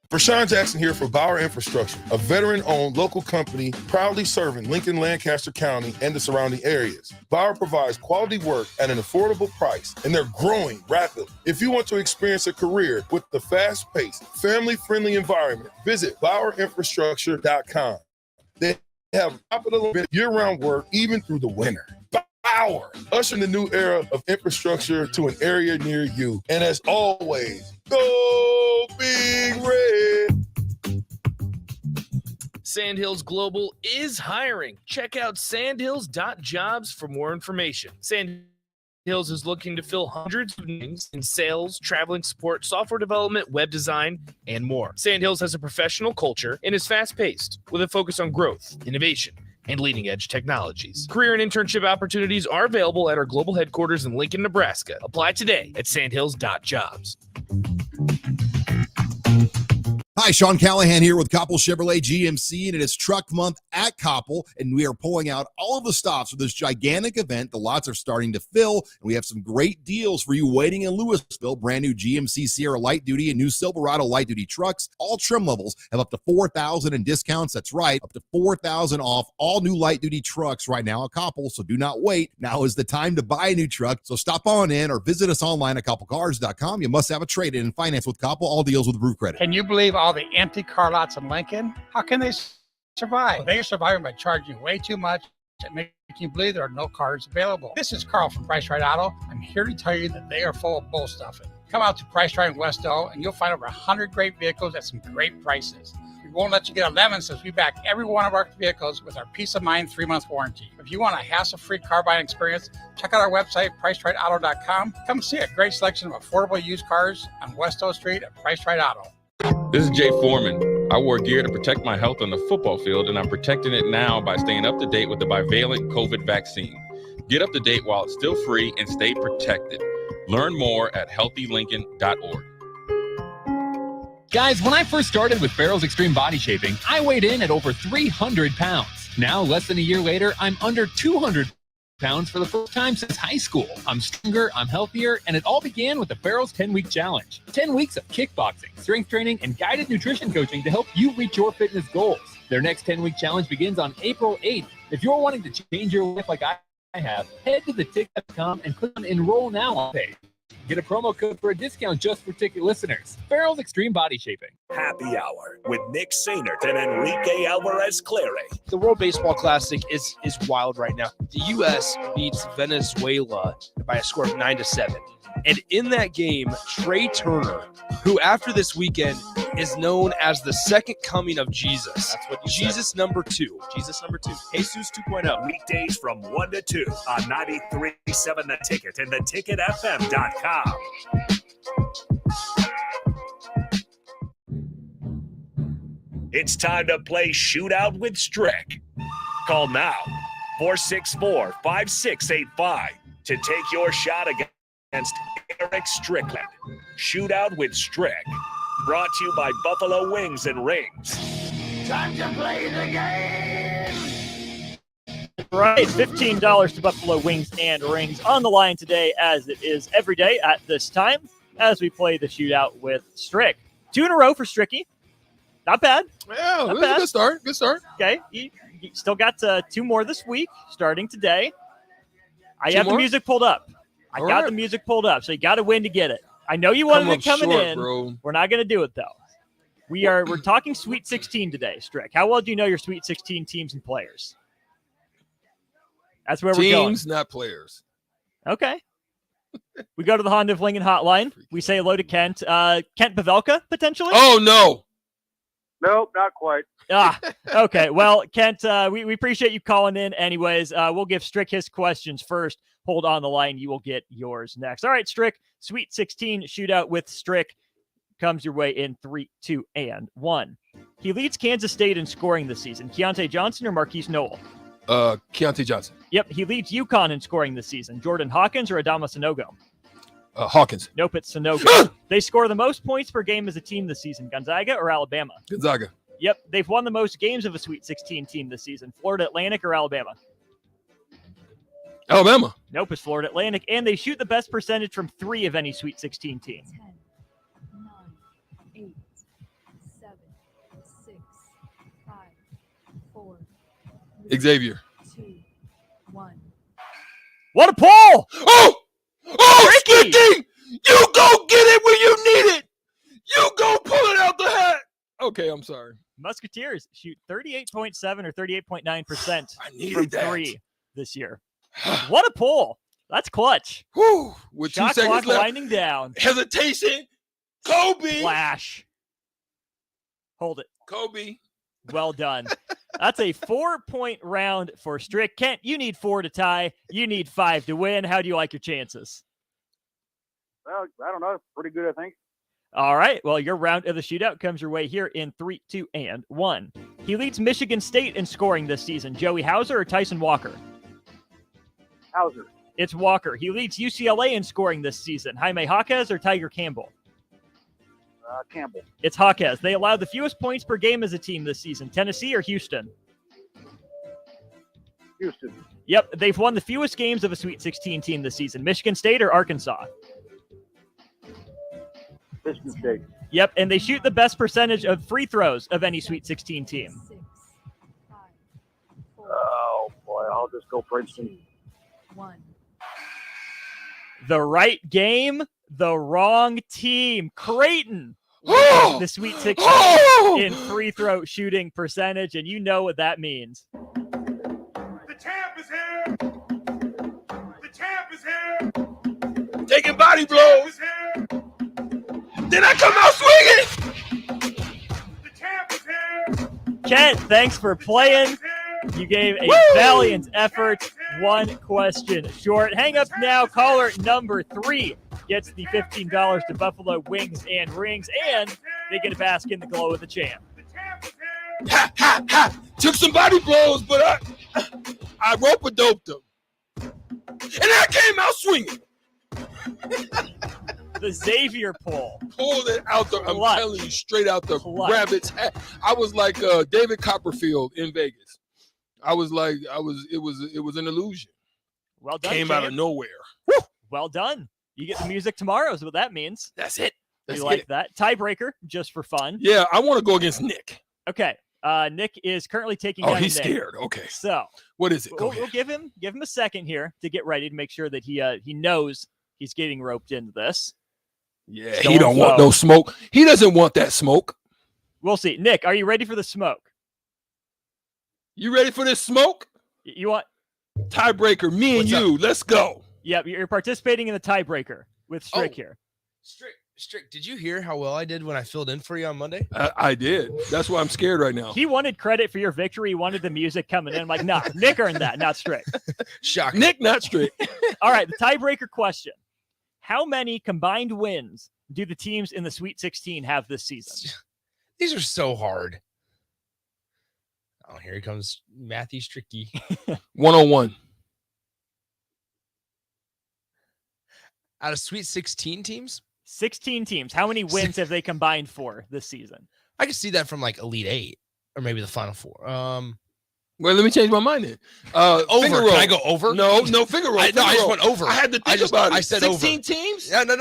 Rashawn Jackson here for Bauer Infrastructure, a veteran-owned local company proudly serving Lincoln, Lancaster County, and the surrounding areas. Bauer provides quality work at an affordable price, and they're growing rapidly. If you want to experience a career with the fast-paced, family-friendly environment, visit BauerInfrastructure.com. They have top-of-the year-round work even through the winter. Bauer, ushering the new era of infrastructure to an area near you. And as always, go Big Red. Sandhills Global is hiring. Check out sandhills.jobs for more information. Sandhills is looking to fill hundreds of openings in sales, traveling support, software development, web design, and more. Sandhills has a professional culture and is fast-paced with a focus on growth, innovation, and leading-edge technologies. Career and internship opportunities are available at our global headquarters in Lincoln, Nebraska. Apply today at sandhills.jobs. Hi, Sean Callahan here with Koppel Chevrolet GMC, and it is Truck Month at Koppel, and we are pulling out all of the stops for this gigantic event. The lots are starting to fill, and we have some great deals for you waiting in Louisville. Brand new GMC Sierra Light Duty and new Silverado Light Duty trucks. All trim levels have up to $4,000 in discounts. That's right, up to $4,000 off all new light duty trucks right now at Koppel, so do not wait. Now is the time to buy a new truck, so stop on in or visit us online at KoppelCars.com. You must have a trade-in and finance with Koppel. All deals with approved credit. Can you believe all the empty car lots in Lincoln? How can they survive? Well, they are surviving by charging way too much and making you believe there are no cars available. This is Carl from Price Right Auto. I'm here to tell you that they are full of bull stuffing. Come out to Price Right in Westo and you'll find over 100 great vehicles at some great prices. We won't let you get a lemon since we back every one of our vehicles with our Peace of Mind 3-month warranty. If you want a hassle-free car buying experience, check out our website, PriceRightAuto.com. Come see a great selection of affordable used cars on Westo Street at Price Right Auto. This is Jay Foreman. I wore gear to protect my health on the football field, and I'm protecting it now by staying up to date with the bivalent COVID vaccine. Get up to date while it's still free and stay protected. Learn more at healthylincoln.org. Guys, when I first started with Farrell's Extreme Body Shaping, I weighed in at over 300 pounds. Now, less than a year later, I'm under 200 pounds for the first time since high school. I'm stronger, I'm healthier, and it all began with the Farrell's 10-week challenge. 10 weeks of kickboxing, strength training, and guided nutrition coaching to help you reach your fitness goals. Their next 10-week challenge begins on April 8th. If you're wanting to change your life like I have, head to theticket.com and click on Enroll Now on the page. Get a promo code for a discount just for ticket listeners. Farrell's Extreme Body Shaping. Happy Hour with Nick Sainert and Enrique Alvarez Clary. The World Baseball Classic is wild right now. The U.S. beats Venezuela by a score of 9-7. And in that game, Trey Turner, who after this weekend is known as the second coming of Jesus. That's what you Jesus said. number 2. Jesus number 2. Jesus 2.0. Weekdays from 1 to 2 on 93.7 The Ticket and theticketfm.com. It's time to play Shootout with Strick. Call now, 464-5685, to take your shot against Eric Strickland. Shootout with Strick. Brought to you by Buffalo Wings and Rings. Time to play the game! Right, $15 to Buffalo Wings and Rings on the line today, as it is every day at this time, as we play the Shootout with Strick. 2 in a row for Stricky. Not bad. Yeah, Not this is bad. a good start. Good start. Okay, you still got 2 more this week, starting today. I 2 have more? the music pulled up. I All got right. the music pulled up, so you got to win to get it. I know you wanted it coming short, in. bro. We're not going to do it, though. We're talking Sweet 16 today, Strick. How well do you know your Sweet 16 teams and players? That's where we're going. Teams, not players. Okay. We go to the Honda of Lincoln hotline. We say hello to Kent. Kent Pavelka, potentially? Oh, no. Nope, not quite. Okay. Well, Kent, we appreciate you calling in anyways. We'll give Strick his questions first. Hold on the line. You will get yours next. All right, Strick, Sweet 16 shootout with Strick comes your way in 3, 2, and 1. He leads Kansas State in scoring this season. Keontae Johnson or Marquise Noel? Keontae Johnson. Yep, he leads UConn in scoring this season. Jordan Hawkins or Adama Sanogo? Hawkins. Nope, it's Sanogo. They score the most points per game as a team this season. Gonzaga or Alabama? Gonzaga. Yep, they've won the most games of a Sweet 16 team this season. Florida Atlantic or Alabama? Alabama. Nope, it's Florida Atlantic. And they shoot the best percentage from 3 of any Sweet 16 team. 10, 9, 8, 7, 6, 5, 4, Xavier. 2, 1. What a pull! Oh, Sticky! You go get it when you need it. You go pull it out the hat. Okay, I'm sorry. Musketeers shoot 38.7 or 38.9% needed from that. 3 this year. What a pull! That's clutch. Whew, with 2 Shot seconds clock left. winding down. Hesitation. Kobe. Flash. Hold it. Kobe. Well done. That's a 4-point round for Strick. Kent, you need 4 to tie. You need 5 to win. How do you like your chances? Well, I don't know. Pretty good, I think. All right. Well, your round of the shootout comes your way here in 3, 2, and 1. He leads Michigan State in scoring this season. Joey Hauser or Tyson Walker? Hauser. It's Walker. He leads UCLA in scoring this season. Jaime Jaquez or Tiger Campbell? Campbell. It's Jaquez. They allowed the fewest points per game as a team this season. Tennessee or Houston? Houston. Yep. They've won the fewest games of a Sweet 16 team this season. Michigan State or Arkansas? Michigan State. Yep. And they shoot the best percentage of free throws of any Sweet 16 team. Oh, boy. I'll just go Princeton. 1. The right game, the wrong team. Creighton wins the Sweet 16 in free throw shooting percentage, and you know what that means. The champ is here. The champ is here. Taking body blows. Then I come out swinging. The champ is here. Kent, thanks for playing. You gave a valiant effort. 1 question short. Hang up now. Caller number 3 gets the $15 to Buffalo Wings and Rings, and they get a bask in the glow of the champ. Ha, ha, ha. Took some body blows, but I rope-a-doped them. And I came out swinging. The Xavier pull. Pulled it out the, I'm telling you, straight out the Clutch. rabbit's hat. I was like David Copperfield in Vegas. It was an illusion. Well done. Came out champ. of nowhere. Well done. You get the music tomorrow is what that means. That's it. You That's like it. that. Tiebreaker, just for fun. Yeah, I want to go against Nick. Okay. Nick is currently taking Oh, down he's Nick. scared. Okay. So What is it? Go we'll ahead. give him a second here to get ready to make sure that he knows he's getting roped into this. Yeah, he don't want no smoke. He doesn't want that smoke. We'll see. Nick, are you ready for the smoke? You ready for this smoke? You want tiebreaker? Me and you. Let's go. Yep, you're participating in the tiebreaker with Strick here. Strick, did you hear how well I did when I filled in for you on Monday? I did. That's why I'm scared right now. He wanted credit for your victory. He wanted the music coming in. I'm like, nah, Nick earned that, not Strick. Shock. Nick, not Strick. All right, the tiebreaker question. How many combined wins do the teams in the Sweet 16 have this season? These are so hard. Oh, here he comes Matthew Stricky. 101. Out of Sweet 16 teams? 16 teams. How many wins have they combined for this season? I can see that from like Elite 8 or maybe the Final 4. Well, let me change my mind then. Over. Finger Can roll. I go over? No, finger roll. I Finger just roll. went over. I had to think about it. I said 16 over. teams? Yeah, no.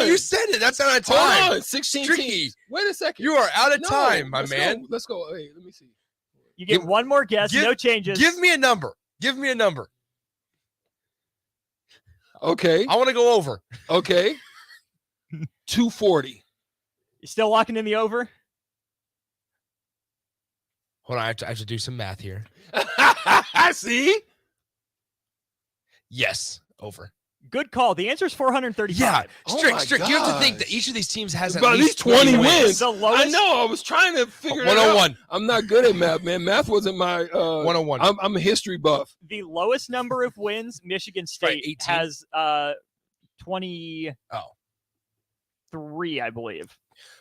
You said it. That's out of time. Hold on. 16 Tricky. teams. Wait a second. You are out of No, time, my let's man. Go. Let's go. Hey, let me see. You get one more guess, no changes. Give me a number. Give me a number. Okay. I want to go over. Okay. 240. You still locking in the over? Hold on. I have to do some math here. I see. Yes. Over. Good call. The answer is 435. Yeah, Oh Strick, my you have to think gosh. that each of these teams has About at least 20 wins. The lowest. I know. I was trying to figure it out. 101. I'm not good at math, man. Math wasn't my 101. I'm a history buff. The lowest number of wins, Michigan State 18. has 23, I believe.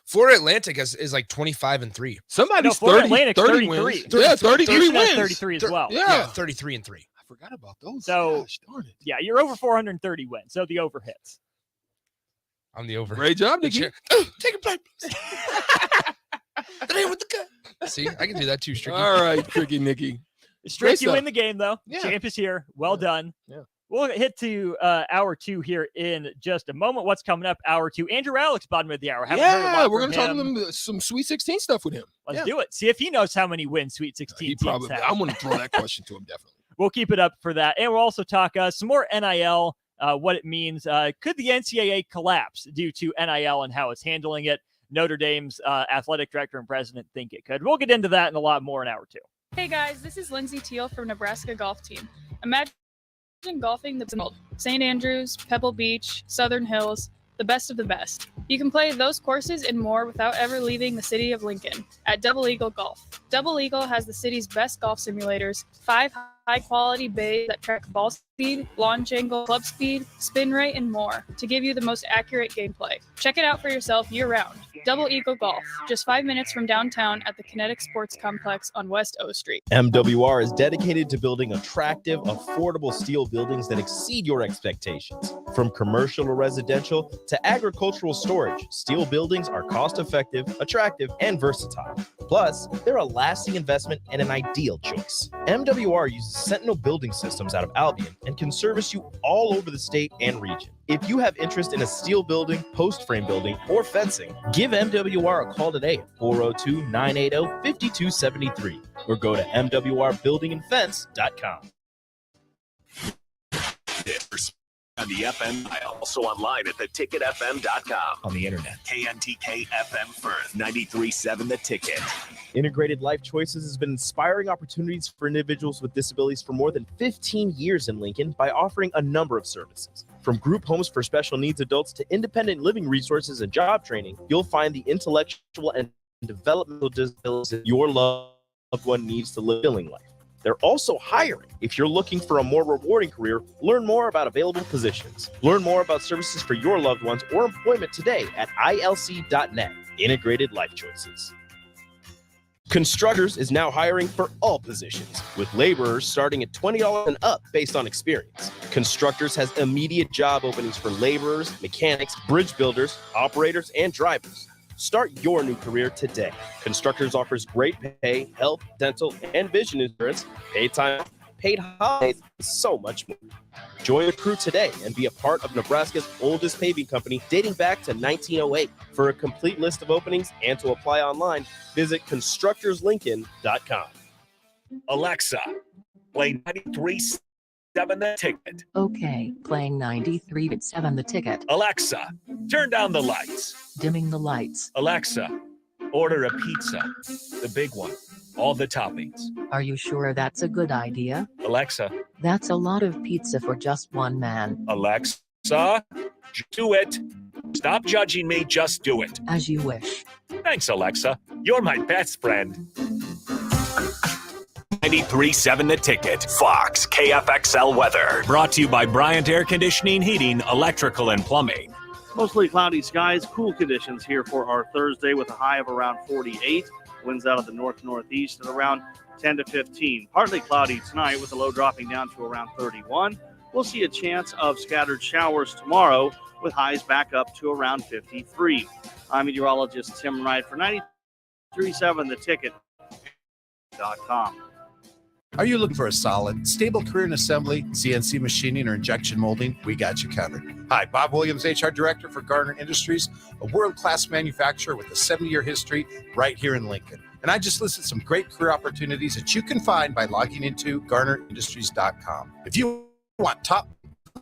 Florida Atlantic is like 25-3. Somebody's Florida 30, Atlantic, 30 33. wins. Yeah, 33 Houston has wins. 33 as well. Yeah. 33-3. I forgot about those. So, Gosh, darn it. yeah, you're over 430 wins. So the over hits. I'm the over. Great job, Nikki. Take a play. That ain't with the cut. See, I can do that too, Stricky. All right, Tricky Nikki. Strick, Great you stuff. win the game, though. Yeah. Champ is here. Well done. Yeah. We'll hit to hour 2 here in just a moment. What's coming up? Hour 2. Andrew Alex, bottom of the hour. Haven't heard a Yeah, lot we're from going to talk to him. them some Sweet 16 stuff with him. Let's do it. See if he knows how many wins Sweet 16 He teams probably. have. I'm going to throw that question to him definitely. We'll keep it up for that. And we'll also talk some more NIL, what it means. Could the NCAA collapse due to NIL and how it's handling it? Notre Dame's athletic director and president think it could. We'll get into that and a lot more in hour 2. Hey guys, this is Lindsay Teal from Nebraska Golf Team. Imagine golfing the world. St. Andrews, Pebble Beach, Southern Hills, the best of the best. You can play those courses and more without ever leaving the city of Lincoln at Double Eagle Golf. Double Eagle has the city's best golf simulators, 5 high-quality bays that track ball speed, launch angle, club speed, spin rate, and more to give you the most accurate gameplay. Check it out for yourself year-round. Double Eagle Golf, just 5 minutes from downtown at the Kinetic Sports Complex on West O Street. MWR is dedicated to building attractive, affordable steel buildings that exceed your expectations. From commercial or residential to agricultural storage, steel buildings are cost-effective, attractive, and versatile. Plus, they're a lasting investment and an ideal choice. MWR uses Sentinel Building Systems out of Albion and can service you all over the state and region. If you have interest in a steel building, post frame building, or fencing, give MWR a call today at 402-980-5273 or go to mwrbuildingandfence.com. On the FM dial, also online at theticketfm.com. On the internet. KNTK FM Firth, 93.7 The Ticket. Integrated Life Choices has been inspiring opportunities for individuals with disabilities for more than 15 years in Lincoln by offering a number of services. From group homes for special needs adults to independent living resources and job training, you'll find the intellectual and developmental disabilities your loved one needs to live a fulfilling life. They're also hiring. If you're looking for a more rewarding career, learn more about available positions. Learn more about services for your loved ones or employment today at ilc.net. Integrated Life Choices. Constructors is now hiring for all positions, with laborers starting at $20 and up based on experience. Constructors has immediate job openings for laborers, mechanics, bridge builders, operators, and drivers. Start your new career today. Constructors offers great pay, health, dental, and vision insurance, paid time, paid holidays, and so much more. Join the crew today and be a part of Nebraska's oldest paving company dating back to 1908. For a complete list of openings and to apply online, visit constructorslincoln.com. Alexa, play 93.7 The Ticket. Okay, playing 93.7 The Ticket. Alexa, turn down the lights. Dimming the lights. Alexa, order a pizza, the big one, all the toppings. Are you sure that's a good idea? Alexa, That's a lot of pizza for just one man. Alexa, do it. Stop judging me, just do it. As you wish. Thanks, Alexa. You're my best friend. 93.7 The Ticket. Fox KFXL weather. Brought to you by Bryant Air Conditioning, Heating, Electrical, and Plumbing. Mostly cloudy skies, cool conditions here for our Thursday with a high of around 48. Winds out of the north-northeast at around 10 to 15. Partly cloudy tonight with a low dropping down to around 31. We'll see a chance of scattered showers tomorrow with highs back up to around 53. I'm meteorologist Tim Wright for 93.7 The Ticket.com. Are you looking for a solid, stable career in assembly, CNC machining, or injection molding? We got you covered. Hi, Bob Williams, HR Director for Garner Industries, a world-class manufacturer with a 70-year history right here in Lincoln. And I just listed some great career opportunities that you can find by logging into GarnerIndustries.com. If you want top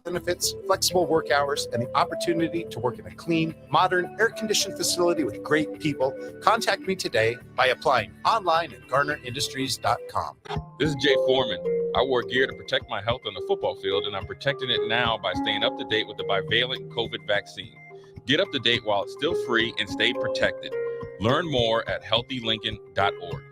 benefits, flexible work hours, and the opportunity to work in a clean, modern, air-conditioned facility with great people, contact me today by applying online at GarnerIndustries.com. This is Jay Foreman. I wore gear to protect my health on the football field, and I'm protecting it now by staying up to date with the bivalent COVID vaccine. Get up to date while it's still free and stay protected. Learn more at healthylincoln.org.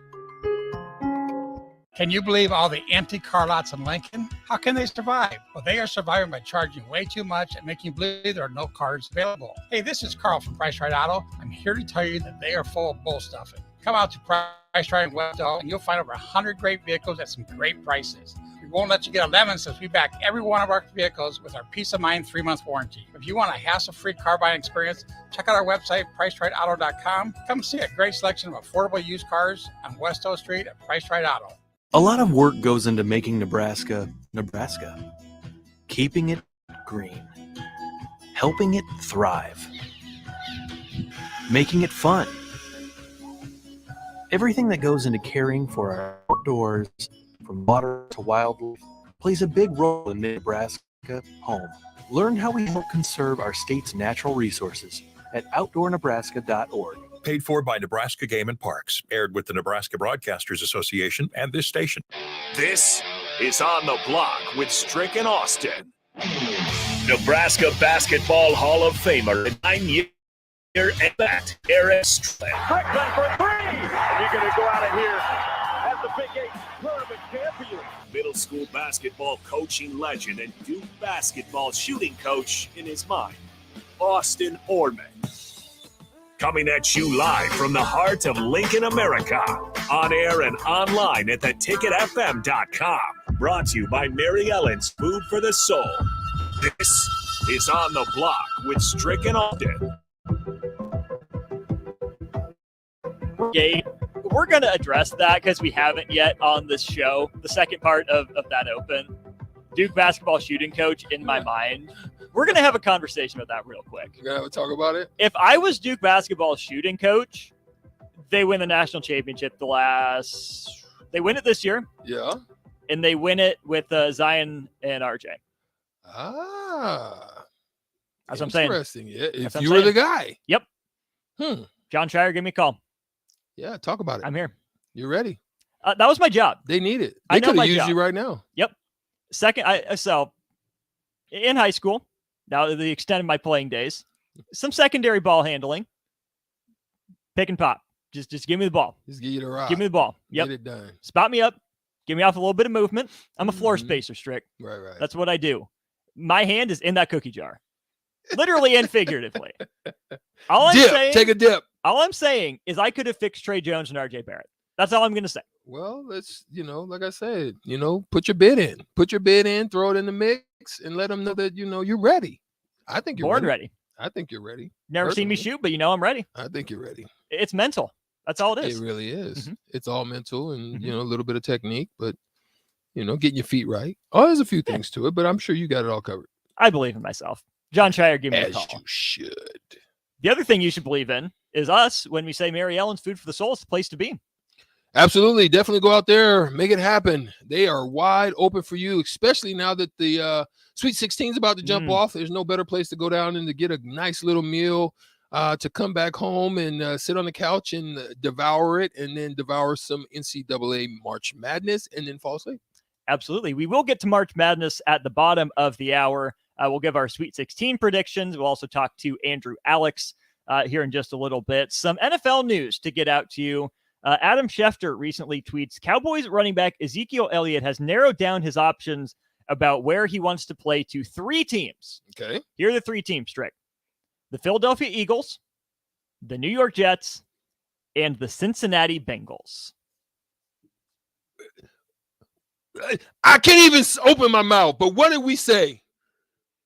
Can you believe all the empty car lots in Lincoln? How can they survive? Well, they are surviving by charging way too much and making you believe there are no cars available. Hey, this is Carl from Price Right Auto. I'm here to tell you that they are full of bull stuffing. Come out to Price Right West Auto and you'll find over 100 great vehicles at some great prices. We won't let you get a lemon since we back every one of our vehicles with our Peace of Mind 3-month warranty. If you want a hassle-free car buying experience, check out our website, PriceRightAuto.com. Come see a great selection of affordable used cars on West O Street at Price Right Auto. A lot of work goes into making Nebraska, Nebraska. Keeping it green. Helping it thrive. Making it fun. Everything that goes into caring for our outdoors, from water to wildlife, plays a big role in Nebraska home. Learn how we help conserve our state's natural resources at OutdoorNebraska.org. Paid for by Nebraska Game and Parks. Aired with the Nebraska Broadcasters Association and this station. This is On the Block with Strick and Austin. Nebraska Basketball Hall of Famer and 9-year at bat, Eric Strickland. Strickland for three! And you're going to go out of here as the Big 8 tournament champion. Middle school basketball coaching legend and Duke basketball shooting coach in his mind, Austin Orman. Coming at you live from the heart of Lincoln, America. On air and online at theticketfm.com. Brought to you by Mary Ellen's Food for the Soul. This is On the Block with Strick and Austin. We're going to address that because we haven't yet on this show. The second part of that open. Duke basketball shooting coach in my mind. We're going to have a conversation about that real quick. You're going to have a talk about it? If I was Duke basketball shooting coach, they win the national championship they win it this year. Yeah. And they win it with Zion and RJ. Ah. That's what I'm saying. Interesting. Yeah. If you were the guy. Yep. John Shire, give me a call. Yeah, talk about it. I'm here. You're ready. That was my job. They need it. They could have used you right now. Yep. So in high school, now to the extent of my playing days, some secondary ball handling, pick and pop. Just give me the ball. Just give you the rock. Give me the ball. Yep. Get it done. Spot me up. Give me off a little bit of movement. I'm a floor spacer, Strick. Right. That's what I do. My hand is in that cookie jar, literally and figuratively. Take a dip. All I'm saying is I could have fixed Trey Jones and RJ Barrett. That's all I'm going to say. Well, let's, like I said, put your bid in. Put your bid in, throw it in the mix, and let them know that, you're ready. I think you're ready. I think you're ready. Never seen me shoot, but I'm ready. I think you're ready. It's mental. That's all it is. It really is. Mm-hmm. It's all mental and, a little bit of technique, but, getting your feet right. Oh, there's a few things to it, but I'm sure you got it all covered. I believe in myself. John Shire, give me a call. As you should. The other thing you should believe in is us when we say Mary Ellen's Food for the Soul is the place to be. Absolutely. Definitely go out there. Make it happen. They are wide open for you, especially now that the Sweet 16 is about to jump off. There's no better place to go down and to get a nice little meal, to come back home and sit on the couch and devour it, and then devour some NCAA March Madness and then fall asleep. Absolutely. We will get to March Madness at the bottom of the hour. We'll give our Sweet 16 predictions. We'll also talk to Andrew Alex here in just a little bit. Some NFL news to get out to you. Adam Schefter recently tweets, Cowboys running back Ezekiel Elliott has narrowed down his options about where he wants to play to 3 teams. Okay. Here are the 3 teams, Strick. The Philadelphia Eagles, the New York Jets, and the Cincinnati Bengals. I can't even open my mouth, but what did we say?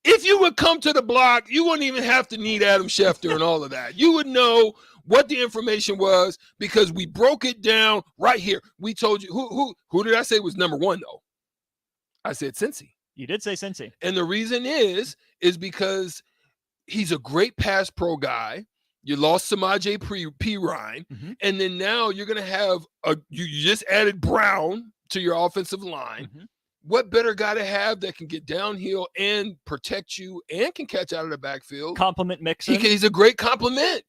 If you would come to the block, you wouldn't even have to need Adam Schefter and all of that. You would know what the information was because we broke it down right here. We told you who did I say was number 1 though? I said Cincy. You did say Cincy. And the reason is because he's a great pass pro guy. You lost Samaje Perine, and then now you're going to have you just added Brown to your offensive line. What better guy to have that can get downhill and protect you and can catch out of the backfield? Compliment Mixon. He's a great compliment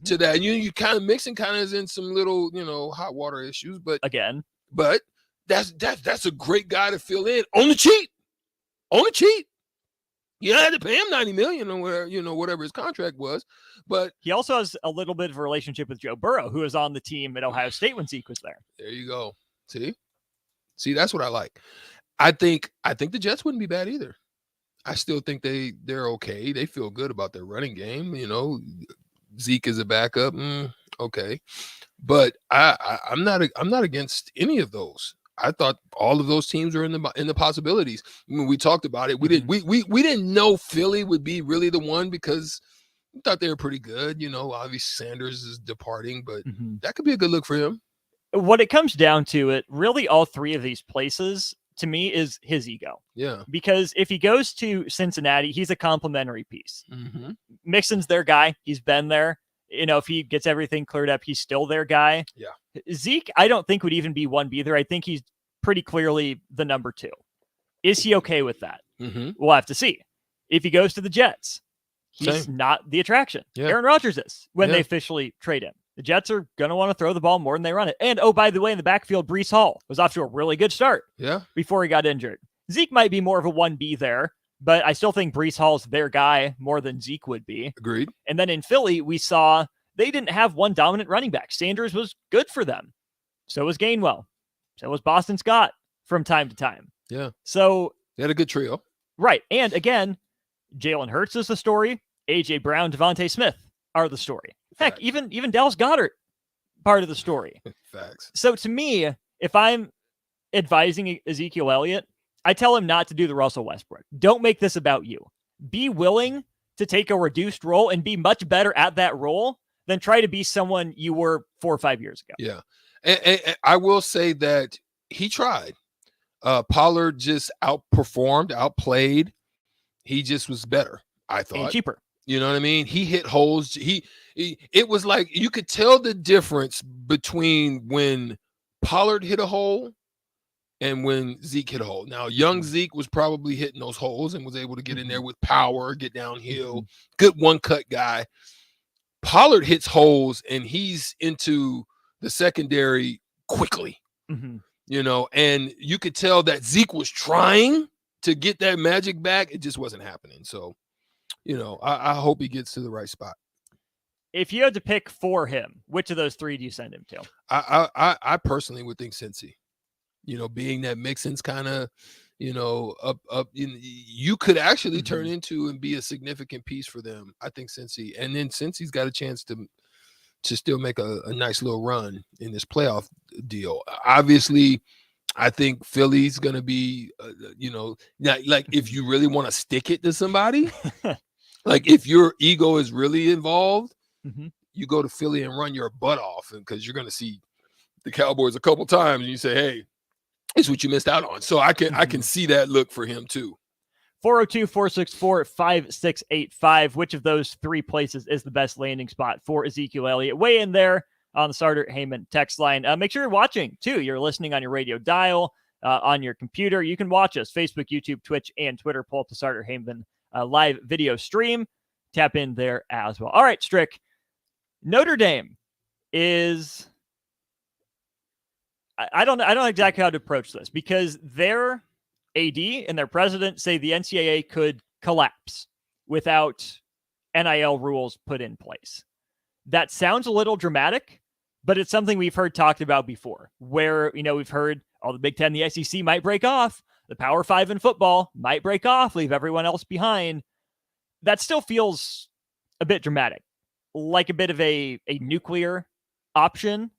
to that. You kind of Mixon kind of is in some little, hot water issues, but that's a great guy to fill in on the cheap. On the cheap. You had to pay him $90 million or whatever, whatever his contract was. But he also has a little bit of a relationship with Joe Burrow, who was on the team at Ohio State when Zeke was there. There you go. See, that's what I like. I think the Jets wouldn't be bad either. I still think they're okay. They feel good about their running game. Zeke is a backup. Okay. But I'm not against any of those. I thought all of those teams were in the possibilities. When we talked about it, we didn't know Philly would be really the one because we thought they were pretty good. Obviously Sanders is departing, but that could be a good look for him. What it comes down to, it really all three of these places to me is his ego. Yeah. Because if he goes to Cincinnati, he's a complimentary piece. Mm-hmm. Mixon's their guy. He's been there. If he gets everything cleared up, he's still their guy. Yeah. Zeke, I don't think would even be 1B there. I think he's pretty clearly the number 2. Is he okay with that? Mm-hmm. We'll have to see. If he goes to the Jets, he's not the attraction. Yeah. Aaron Rodgers is when they officially trade him. The Jets are going to want to throw the ball more than they run it. And, oh, by the way, in the backfield, Breece Hall was off to a really good start before he got injured. Zeke might be more of a 1B there, but I still think Breece Hall's their guy more than Zeke would be. Agreed. And then in Philly, we saw they didn't have one dominant running back. Sanders was good for them. So was Gainwell. So was Boston Scott from time to time. Yeah. So they had a good trio. Right. And again, Jalen Hurts is the story. A.J. Brown, Devontae Smith are the story. Heck, even Dallas Goedert, part of the story. Facts. So to me, if I'm advising Ezekiel Elliott, I tell him not to do the Russell Westbrook. Don't make this about you. Be willing to take a reduced role and be much better at that role than try to be someone you were 4 or 5 years ago. Yeah. And I will say that he tried. Pollard just outplayed. He just was better, I thought. And cheaper. You know what I mean? He hit holes. It was like you could tell the difference between when Pollard hit a hole and when Zeke hit a hole. Now, young Zeke was probably hitting those holes and was able to get in there with power, get downhill, good one-cut guy. Pollard hits holes and he's into the secondary quickly, and you could tell that Zeke was trying to get that magic back. It just wasn't happening. So, I hope he gets to the right spot. If you had to pick for him, which of those 3 do you send him to? I personally would think Cincy. Being that Mixon's kind of, up. You could actually turn into and be a significant piece for them. I think Cincy, and then Cincy's got a chance to still make a nice little run in this playoff deal. Obviously, I think Philly's going to be, like if you really want to stick it to somebody, like if your ego is really involved, you go to Philly and run your butt off, because you're going to see the Cowboys a couple times and you say, hey, it's what you missed out on. So I can see that look for him too. 402-464-5685. Which of those 3 places is the best landing spot for Ezekiel Elliott? Weigh in there on the Starter Heyman text line. Make sure you're watching too. You're listening on your radio dial, on your computer. You can watch us Facebook, YouTube, Twitch, and Twitter. Pull up the Starter Heyman live video stream. Tap in there as well. All right, Strick. Notre Dame is, I don't know exactly how to approach this, because their AD and their president say the NCAA could collapse without NIL rules put in place. That sounds a little dramatic, but it's something we've heard talked about before, where, we've heard the Big Ten, the SEC might break off. The Power 5 in football might break off, leave everyone else behind. That still feels a bit dramatic, like a bit of a nuclear option.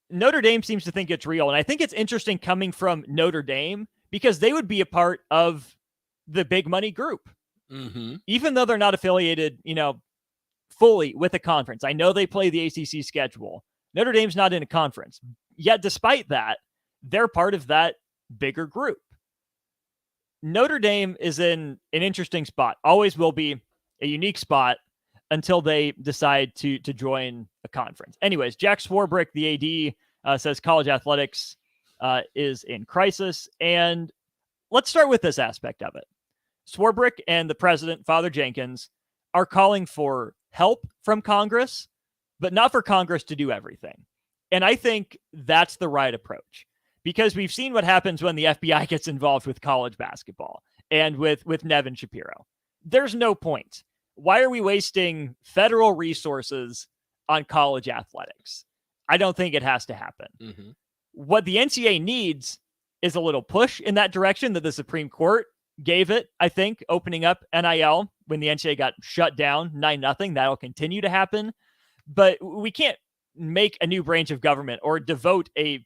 Notre Dame seems to think it's real. And I think it's interesting coming from Notre Dame, because they would be a part of the big money group, even though they're not affiliated, fully with a conference. I know they play the ACC schedule. Notre Dame's not in a conference. Yet, despite that, they're part of that bigger group. Notre Dame is in an interesting spot. Always will be a unique spot until they decide to join a conference. Anyways, Jack Swarbrick, the AD, says college athletics is in crisis. And let's start with this aspect of it. Swarbrick and the president, Father Jenkins, are calling for help from Congress, but not for Congress to do everything. And I think that's the right approach. because we've seen what happens when the FBI gets involved with college basketball and with Nevin Shapiro. There's no point. Why are we wasting federal resources on college athletics? I don't think it has to happen. Mm-hmm. What the NCAA needs is a little push in that direction that the Supreme Court gave it, I think, opening up NIL when the NCAA got shut down 9-0. That'll continue to happen. But we can't make a new branch of government or devote an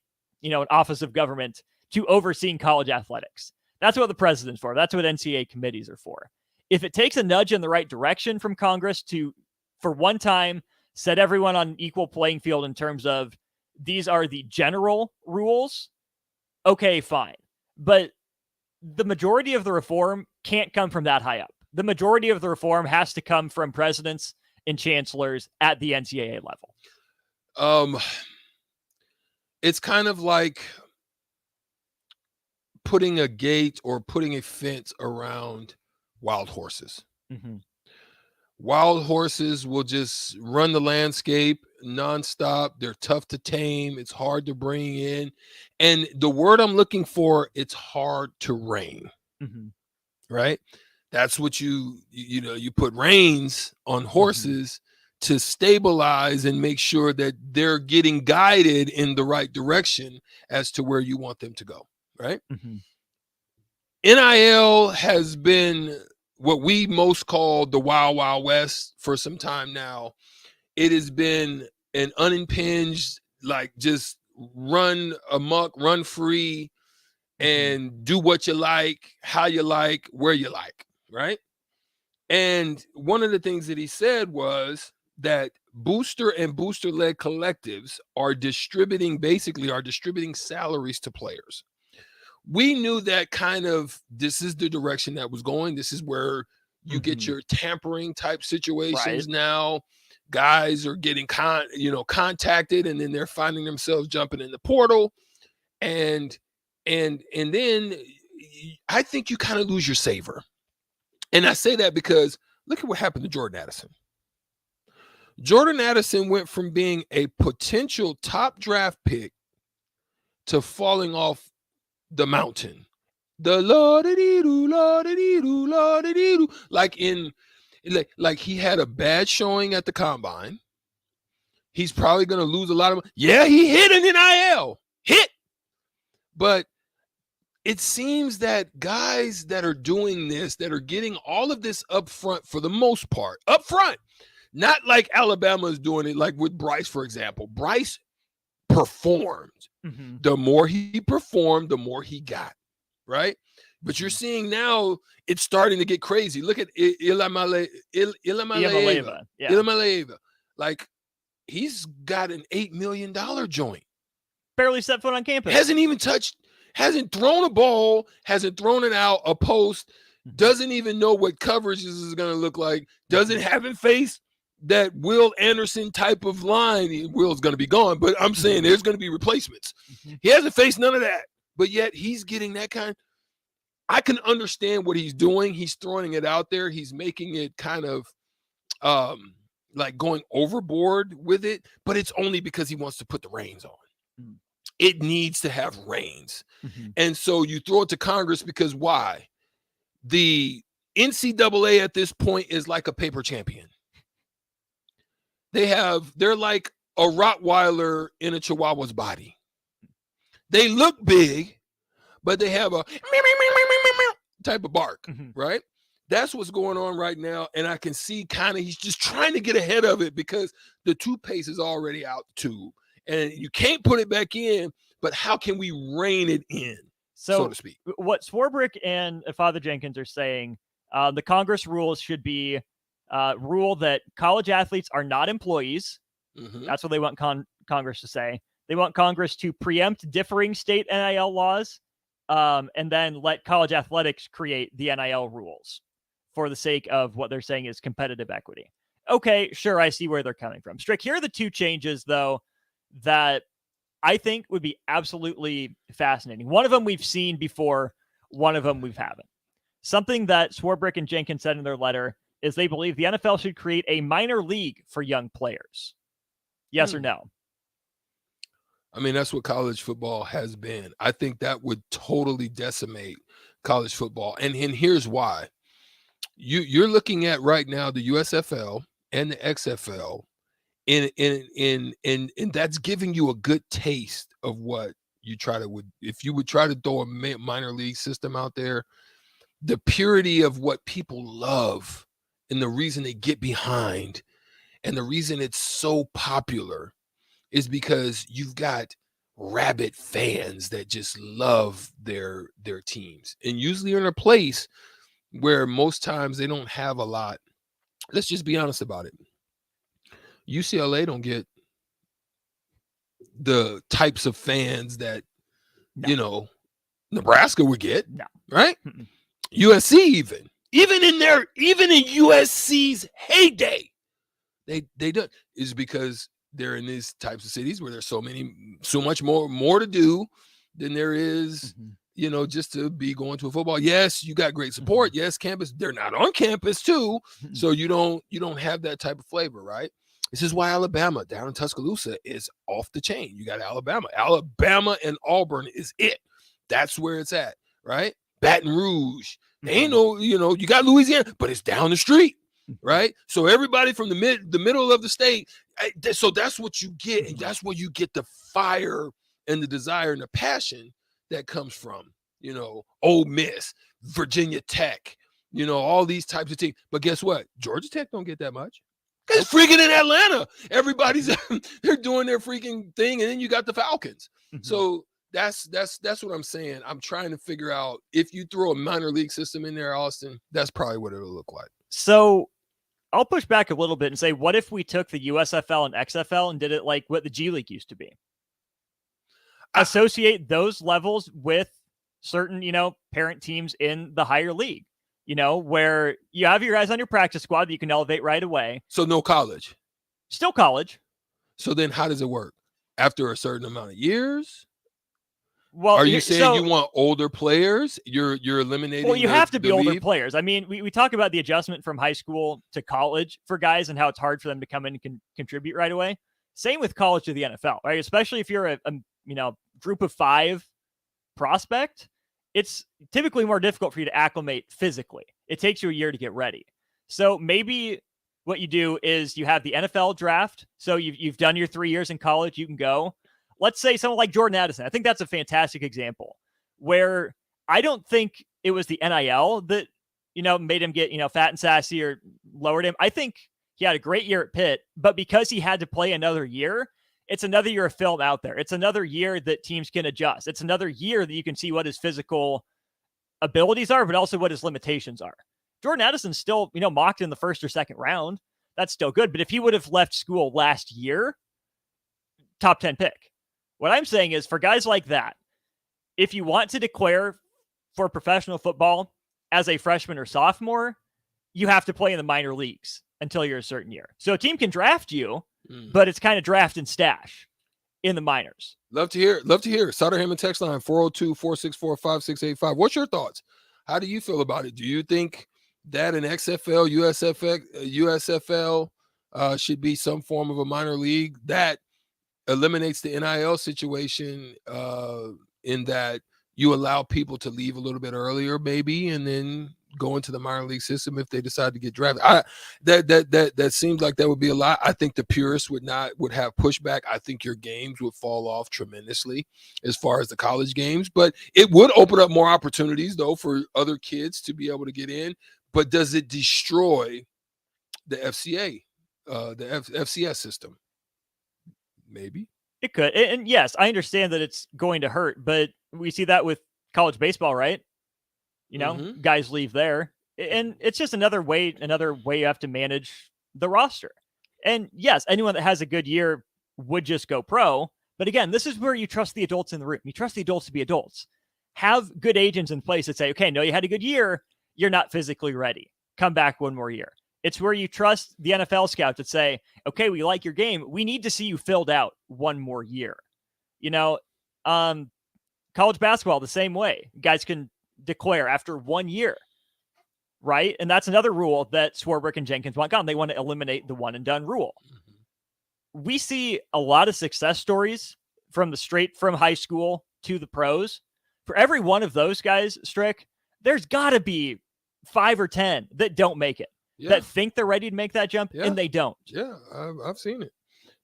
office of government to overseeing college athletics. That's what the president's for. That's what NCAA committees are for. If it takes a nudge in the right direction from Congress to, for one time, set everyone on equal playing field in terms of these are the general rules, okay, fine. But the majority of the reform can't come from that high up. The majority of the reform has to come from presidents and chancellors at the NCAA level. It's kind of like putting a gate or putting a fence around wild horses. Mm-hmm. Wild horses will just run the landscape nonstop. They're tough to tame. It's hard to bring in. And the word I'm looking for, it's hard to rein. Mm-hmm. Right? That's what you put reins on horses to stabilize and make sure that they're getting guided in the right direction as to where you want them to go. Right? Mm-hmm. NIL has been what we most call the Wild Wild West for some time now. It has been an unimpinged, like, just run amok, run free, and do what you like, how you like, where you like, right? And one of the things that he said was that booster and booster-led collectives are distributing salaries to players. We knew that kind of this is the direction that was going. This is where you get your tampering type situations. Right. Now. Guys are getting contacted, and then they're finding themselves jumping in the portal, and then I think you kind of lose your savor. And I say that because look at what happened to Jordan Addison. Jordan Addison went from being a potential top draft pick to falling off the mountain. The la-da-dee-doo, like he had a bad showing at the combine. He's probably going to lose a lot of money. Yeah, he hit an NIL. But it seems that guys that are doing this, that are getting all of this up front for the most part, up front, not like Alabama is doing it, like with Bryce, for example. Bryce performed. Mm-hmm. The more he performed, the more he got, right? But you're seeing now it's starting to get crazy. Look at Ilamaeva. Yeah. Like, he's got an $8 million joint. Barely set foot on campus. Hasn't thrown a ball, hasn't thrown it out, a post, doesn't even know what coverage this is going to look like, haven't faced that Will Anderson type of line. Will's going to be gone, but I'm saying there's going to be replacements. He hasn't faced none of that, but yet he's getting that kind. I can understand what he's doing. He's throwing it out there. He's making it kind of like going overboard with it, but it's only because he wants to put the reins on. Mm-hmm. It needs to have reins. And so you throw it to Congress because why? The NCAA at this point is like a paper champion. They're like a Rottweiler in a Chihuahua's body. They look big, but they have a type of bark, right? That's what's going on right now. And I can see kind of he's just trying to get ahead of it because the toothpaste is already out the tube. And you can't put it back in, but how can we rein it in, so to speak? What Swarbrick and Father Jenkins are saying, the Congress rules should be rule that college athletes are not employees. That's what they want Congress to say. They want Congress to preempt differing state NIL laws, and then let college athletics create the NIL rules for the sake of what they're saying is competitive equity. Okay, sure, I see where they're coming from. Strick, here are the two changes, though, that I think would be absolutely fascinating. One of them we've seen before, one of them we haven't. Something that Swarbrick and Jenkins said in their letter is they believe the NFL should create a minor league for young players. Yes or no? I mean, that's what college football has been. I think that would totally decimate college football. And here's why. You're looking at right now the USFL and the XFL, and that's giving you a good taste of what you if you would try to throw a minor league system out there, the purity of what people love and the reason they get behind and the reason it's so popular is because you've got rabid fans that just love their teams, and usually in a place where most times they don't have a lot. Let's just be honest about it. UCLA don't get the types of fans that Nebraska would get, right? USC even in USC's heyday, they don't, is because they're in these types of cities where there's so much more to do than there is, just to be going to a football. Yes, you got great support. Yes, campus, they're not on campus too. So you don't have that type of flavor, right? This is why Alabama down in Tuscaloosa is off the chain. You got Alabama and Auburn is it. That's where it's at, right? Baton Rouge. They ain't you got Louisiana, but it's down the street, right? So everybody from the middle of the state. So that's what you get, and that's where you get the fire and the desire and the passion that comes from, Ole Miss, Virginia Tech, all these types of teams. But guess what? Georgia Tech don't get that much. It's freaking in Atlanta. Everybody's they're doing their freaking thing, and then you got the Falcons. So that's what I'm saying. I'm trying to figure out if you throw a minor league system in there, Austin, that's probably what it'll look like. So I'll push back a little bit and say, what if we took the USFL and XFL and did it like what the G League used to be? Associate those levels with certain, parent teams in the higher league, where you have your guys on your practice squad that you can elevate right away. So no college. Still college. So then how does it work? After a certain amount of years? Well, are you saying you want older players? You're eliminating. Well, you have to be older players. I mean, we talk about the adjustment from high school to college for guys and how it's hard for them to come in and contribute right away. Same with college to the NFL, right? Especially if you're a group of 5 prospect, it's typically more difficult for you to acclimate physically. It takes you a year to get ready. So maybe what you do is you have the NFL draft. So you've done your 3 years in college, you can go. Let's say someone like Jordan Addison. I think that's a fantastic example where I don't think it was the NIL that, made him get, fat and sassy or lowered him. I think he had a great year at Pitt, but because he had to play another year, it's another year of film out there. It's another year that teams can adjust. It's another year that you can see what his physical abilities are, but also what his limitations are. Jordan Addison's still, mocked in the first or second round. That's still good. But if he would have left school last year, top 10 pick. What I'm saying is for guys like that, if you want to declare for professional football as a freshman or sophomore, you have to play in the minor leagues until you're a certain year. So a team can draft you, but it's kind of draft and stash in the minors. Love to hear. Sutter Hammond text line 402-464-5685. What's your thoughts? How do you feel about it? Do you think that an XFL, USFL should be some form of a minor league that eliminates the NIL situation in that you allow people to leave a little bit earlier, maybe, and then go into the minor league system if they decide to get drafted? That seems like that would be a lot. I think the purists would have pushback. I think your games would fall off tremendously as far as the college games, but it would open up more opportunities though for other kids to be able to get in. But does it destroy the FCA, FCS system? Maybe it could. And yes, I understand that it's going to hurt, but we see that with college baseball, right? Guys leave there, and it's just another way you have to manage the roster. And yes, anyone that has a good year would just go pro. But again, this is where you trust the adults in the room. You trust the adults to be adults. Have good agents in place that say, okay, no, you had a good year. You're not physically ready. Come back one more year. It's where you trust the NFL scouts that say, okay, we like your game. We need to see you filled out one more year. College basketball, the same way. Guys can declare after 1 year, right? And that's another rule that Swarbrick and Jenkins want gone. They want to eliminate the one and done rule. We see a lot of success stories from high school to the pros, for every one of those guys, Strick, there's got to be 5 or 10 that don't make it, that think they're ready to make that jump, and they don't. Yeah, I've seen it.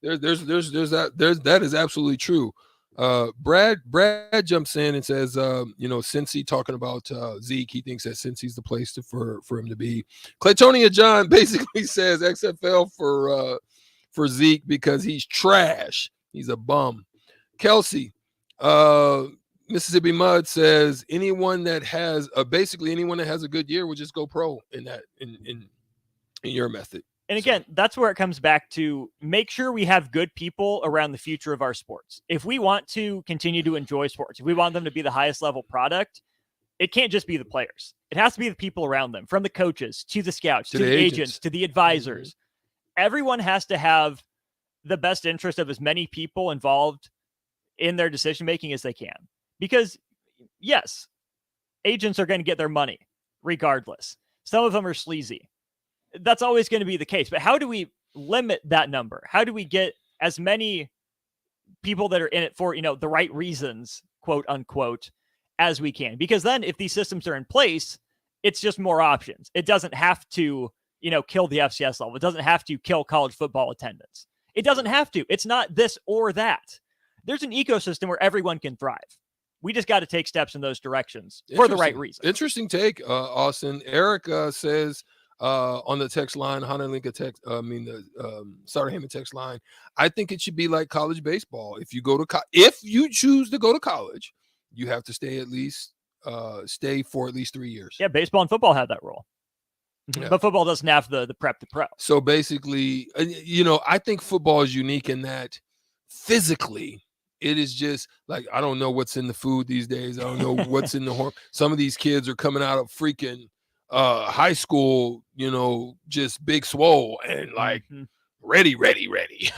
That is absolutely true. Brad jumps in and says, Cincy talking about Zeke, he thinks that Cincy's the place for him to be. Claytonia John basically says XFL for Zeke because he's trash. He's a bum. Kelsey, Mississippi Mud says anyone that has a good year will just go pro in your method. And again, that's where it comes back to make sure we have good people around the future of our sports. If we want to continue to enjoy sports, if we want them to be the highest level product, it can't just be the players. It has to be the people around them, from the coaches to the scouts, to the agents, to the advisors. Mm-hmm. Everyone has to have the best interest of as many people involved in their decision-making as they can. Because, yes, agents are going to get their money regardless. Some of them are sleazy. That's always going to be the case. But how do we limit that number? How do we get as many people that are in it for, the right reasons, quote unquote, as we can? Because then if these systems are in place, it's just more options. It doesn't have to, kill the FCS level. It doesn't have to kill college football attendance. It doesn't have to. It's not this or that. There's an ecosystem where everyone can thrive. We just got to take steps in those directions for the right reasons. Interesting take, Austin. Eric says, on the text line, Sutter Heyman text line, I think it should be like college baseball. If you choose to go to college, you have to stay for at least 3 years. Yeah, baseball and football have that rule. Yeah. But football doesn't have the prep to pro. So basically, I think football is unique in that physically it is just like, I don't know what's in the food these days. I don't know what's in the horn. Some of these kids are coming out of freaking high school, just big swole and like ready.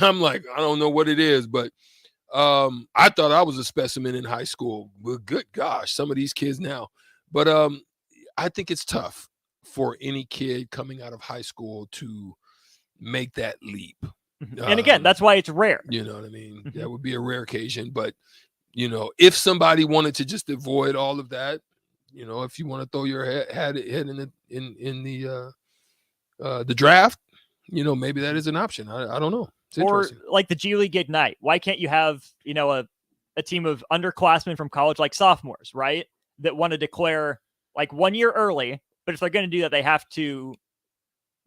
I'm like, I don't know what it is, but I thought I was a specimen in high school. Well, good gosh, some of these kids now. But I think it's tough for any kid coming out of high school to make that leap. And again, that's why it's rare. You know what I mean? That would be a rare occasion. But, if somebody wanted to just avoid all of that, if you want to throw your head in the draft, maybe that is an option. I don't know. It's or like the G League Ignite. Why can't you have, a team of underclassmen from college, like sophomores, right? That want to declare like 1 year early, but if they're going to do that, they have to,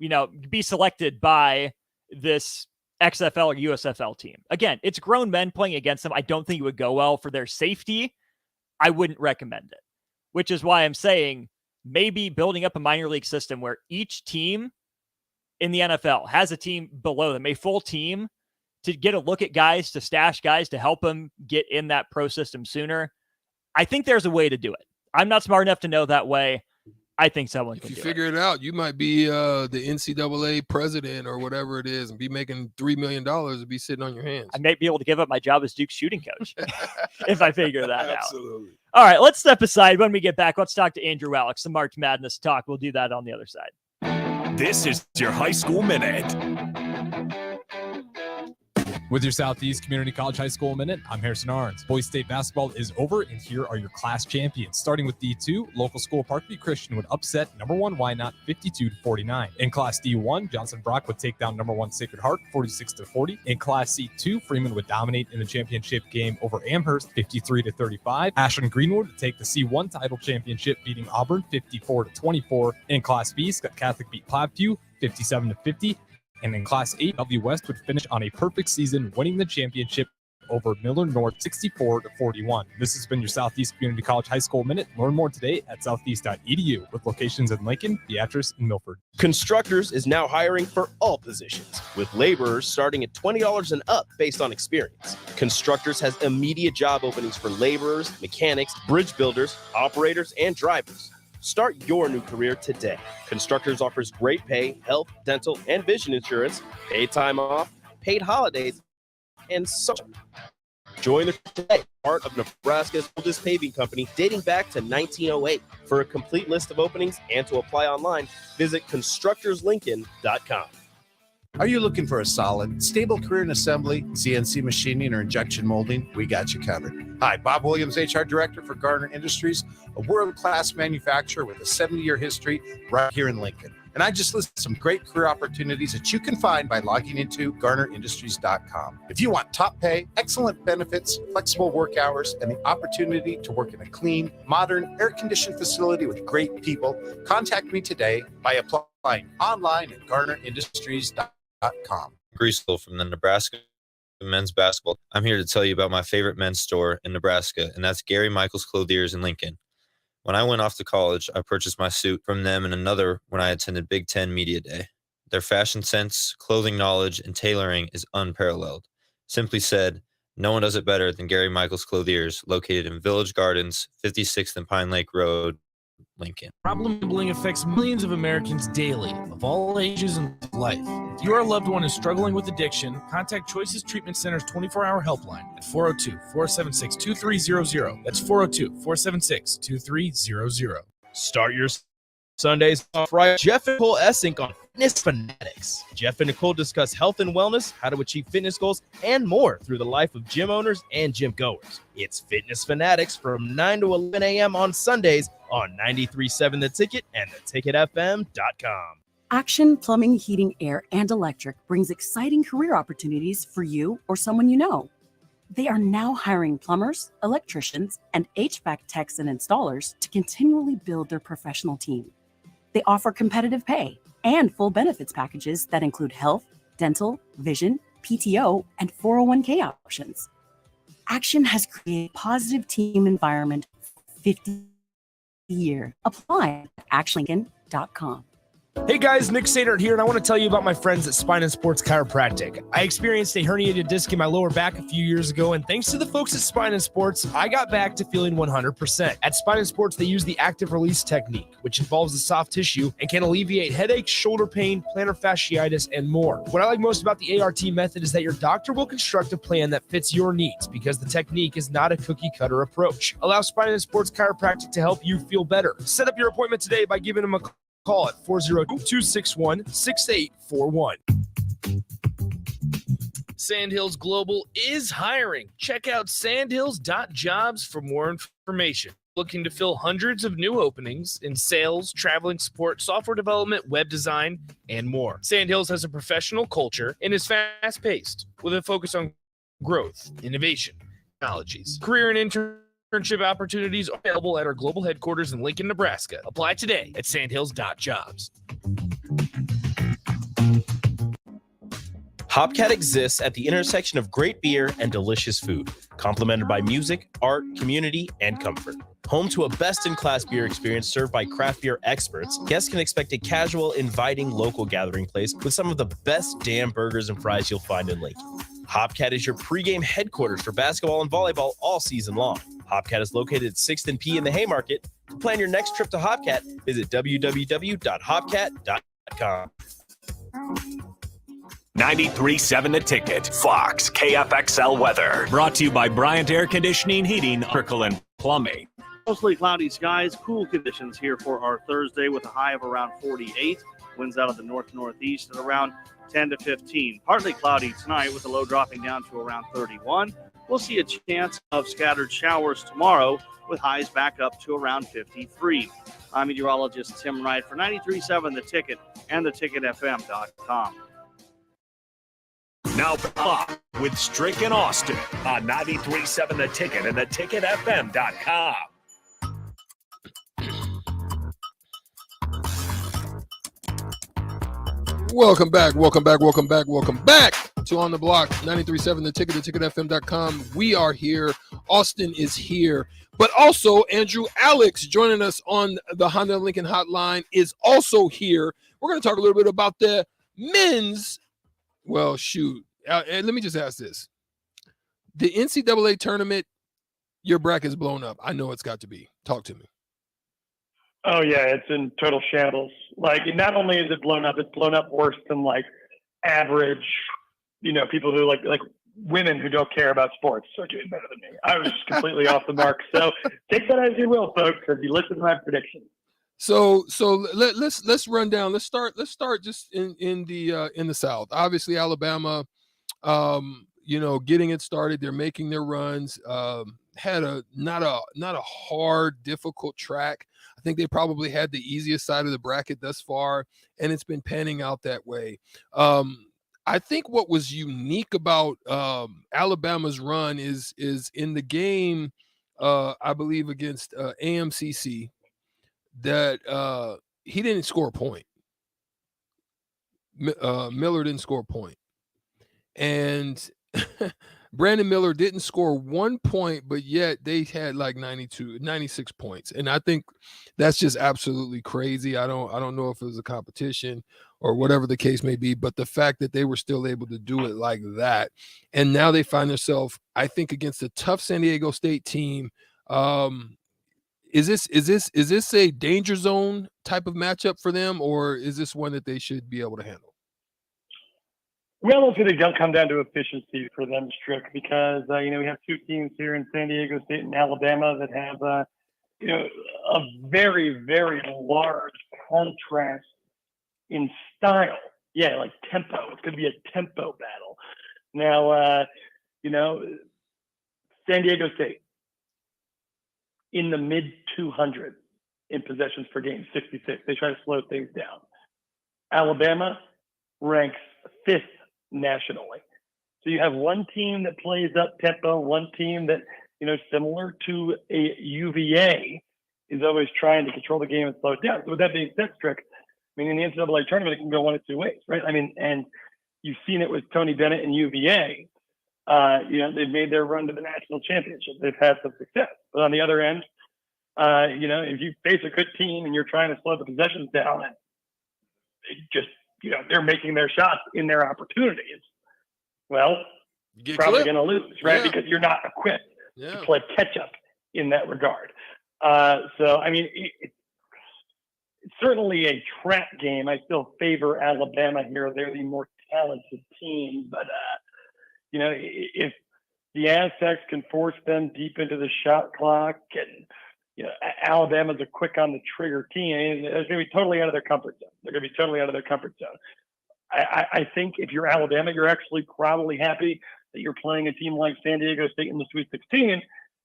be selected by this XFL or USFL team. Again, it's grown men playing against them. I don't think it would go well for their safety. I wouldn't recommend it, which is why I'm saying maybe building up a minor league system where each team in the NFL has a team below them, a full team, to get a look at guys, to stash guys, to help them get in that pro system sooner. I think there's a way to do it. I'm not smart enough to know that way. I think someone can do it. If you figure it out, you might be the NCAA president or whatever it is and be making $3 million and be sitting on your hands. I may be able to give up my job as Duke's shooting coach if I figure that out. Absolutely. All right, let's step aside. When we get back, let's talk to Andrew Alex, some March Madness talk. We'll do that on the other side. This is your High School Minute. With your Southeast Community College High School Minute, I'm Harrison Arns. Boys State basketball is over, and here are your class champions. Starting with D2, local school Parkview Christian would upset number 1 Wynot 52-49. In Class D1, Johnson Brock would take down number 1 Sacred Heart 46-40. In Class C2, Freeman would dominate in the championship game over Amherst 53-35. Ashland Greenwood would take the C1 title championship, beating Auburn 54-24. In Class B, Scott Catholic beat Platteview 57-50. And in Class 8, W West would finish on a perfect season, winning the championship over Miller North 64-41. This has been your Southeast Community College High School Minute. Learn more today at southeast.edu with locations in Lincoln, Beatrice, and Milford. Constructors is now hiring for all positions, with laborers starting at $20 and up based on experience. Constructors has immediate job openings for laborers, mechanics, bridge builders, operators, and drivers. Start your new career today. Constructors offers great pay, health, dental, and vision insurance, paid time off, paid holidays, and so on. Join the today, part of Nebraska's oldest paving company dating back to 1908. For a complete list of openings and to apply online, visit constructorslincoln.com. Are you looking for a solid, stable career in assembly, CNC machining, or injection molding? We got you covered. Hi, Bob Williams, HR Director for Garner Industries, a world-class manufacturer with a 70-year history right here in Lincoln. And I just listed some great career opportunities that you can find by logging into GarnerIndustries.com. If you want top pay, excellent benefits, flexible work hours, and the opportunity to work in a clean, modern, air-conditioned facility with great people, contact me today by applying online at GarnerIndustries.com. Greasel from the Nebraska men's basketball. I'm here to tell you about my favorite men's store in Nebraska, and that's Gary Michaels Clothiers in Lincoln. When I went off to college, I purchased my suit from them and another when I attended Big Ten Media Day. Their fashion sense, clothing knowledge, and tailoring is unparalleled. Simply said, no one does it better than Gary Michaels Clothiers, located in Village Gardens, 56th and Pine Lake Road, Lincoln. Problem gambling affects millions of Americans daily, of all ages and life. If you or a loved one is struggling with addiction, contact Choices Treatment Center's 24-hour helpline at 402-476-2300. That's 402-476-2300. Start your Sundays off right. Jeff and Nicole Essink on Fitness Fanatics. Jeff and Nicole discuss health and wellness, how to achieve fitness goals, and more through the life of gym owners and gym goers. It's Fitness Fanatics from 9 to 11 a.m. on Sundays on 93.7 The Ticket and theticketfm.com. Action Plumbing, Heating, Air, and Electric brings exciting career opportunities for you or someone you know. They are now hiring plumbers, electricians, and HVAC techs and installers to continually build their professional team. They offer competitive pay and full benefits packages that include health, dental, vision, PTO, and 401k options. Action has created a positive team environment for 50 years. Apply at actionlincoln.com. Hey guys, Nick Sadert here, and I want to tell you about my friends at Spine and Sports Chiropractic. I experienced a herniated disc in my lower back a few years ago, and thanks to the folks at Spine and Sports, I got back to feeling 100%. At Spine and Sports, they use the active release technique, which involves the soft tissue and can alleviate headaches, shoulder pain, plantar fasciitis, and more. What I like most about the ART method is that your doctor will construct a plan that fits your needs because the technique is not a cookie-cutter approach. Allow Spine and Sports Chiropractic to help you feel better. Set up your appointment today by giving them a call at 402-261-6841. Sandhills Global is hiring. Check out sandhills.jobs for more information. Looking to fill hundreds of new openings in sales, traveling support, software development, web design, and more. Sandhills has a professional culture and is fast-paced with a focus on growth, innovation, technologies. Career and internship opportunities are available at our global headquarters in Lincoln, Nebraska. Apply today at sandhills.jobs. Hopcat exists at the intersection of great beer and delicious food, complemented by music, art, community, and comfort. Home to a best-in-class beer experience served by craft beer experts, guests can expect a casual, inviting local gathering place with some of the best damn burgers and fries you'll find in Lincoln. Hopcat is your pregame headquarters for basketball and volleyball all season long. Hopcat is located at 6th and P in the Haymarket. To plan your next trip to Hopcat, visit www.hopcat.com. 93.7 The Ticket, Fox, KFXL weather. Brought to you by Bryant Air Conditioning, Heating, Electrical, and Plumbing. Mostly cloudy skies, cool conditions here for our Thursday with a high of around 48. Winds out of the north-northeast at around 10 to 15. Partly cloudy tonight with the low dropping down to around 31. We'll see a chance of scattered showers tomorrow with highs back up to around 53. I'm meteorologist Tim Wright for 93.7 The Ticket and theticketfm.com. Now back with Strick and Austin on 93.7 The Ticket and theticketfm.com. Welcome back to On the Block, 93.7 The Ticket, theticketfm.com. We are here. Austin is here. But also, Andrew Alex joining us on the Honda Lincoln Hotline is also here. We're going to talk a little bit about the men's. Well, shoot. Let me just ask this. The NCAA tournament, your bracket's blown up. I know it's got to be. Talk to me. Oh, yeah, it's in total shambles. Like, not only is it blown up, it's blown up worse than, like, average, people who, like women who don't care about sports are doing better than me. I was just completely off the mark. So take that as you will, folks, as you listen to my predictions. Let's run down. Let's start just in the South. Obviously, Alabama, getting it started. They're making their runs. Had a not a hard, difficult track. I think they probably had the easiest side of the bracket thus far, and it's been panning out that way. I think what was unique about Alabama's run is in the game, I believe against AMCC, that he didn't score a point. Miller didn't score a point. And Brandon Miller didn't score 1 point, but yet they had like 96 points. And I think that's just absolutely crazy. I don't know if it was a competition or whatever the case may be, but the fact that they were still able to do it like that. And now they find themselves, I think, against a tough San Diego State team. Is this a danger zone type of matchup for them, or is this one that they should be able to handle? Well, it's going to come down to efficiency for them, Strick, because we have two teams here in San Diego State and Alabama that have a very, very large contrast in style. Yeah, like tempo. It's going to be a tempo battle. Now, San Diego State in the mid 200s in possessions per game, 66. They try to slow things down. Alabama ranks 5th nationally. So you have one team that plays up tempo, one team that, similar to a UVA, is always trying to control the game and slow it down. So with that being said, Strick, in the NCAA tournament, it can go one of two ways, right? And you've seen it with Tony Bennett and UVA. They've made their run to the national championship. They've had some success. But on the other end, if you face a good team and you're trying to slow the possessions down, and it just, they're making their shots in their opportunities, well, you're probably going to lose, right? Yeah. Because you're not equipped to play catch up in that regard. It's certainly a trap game. I still favor Alabama here. They're the more talented team, but if the Aztecs can force them deep into the shot clock, and Alabama's a quick on the trigger team, they're going to be totally out of their comfort zone. I think if you're Alabama, you're actually probably happy that you're playing a team like San Diego State in the Sweet 16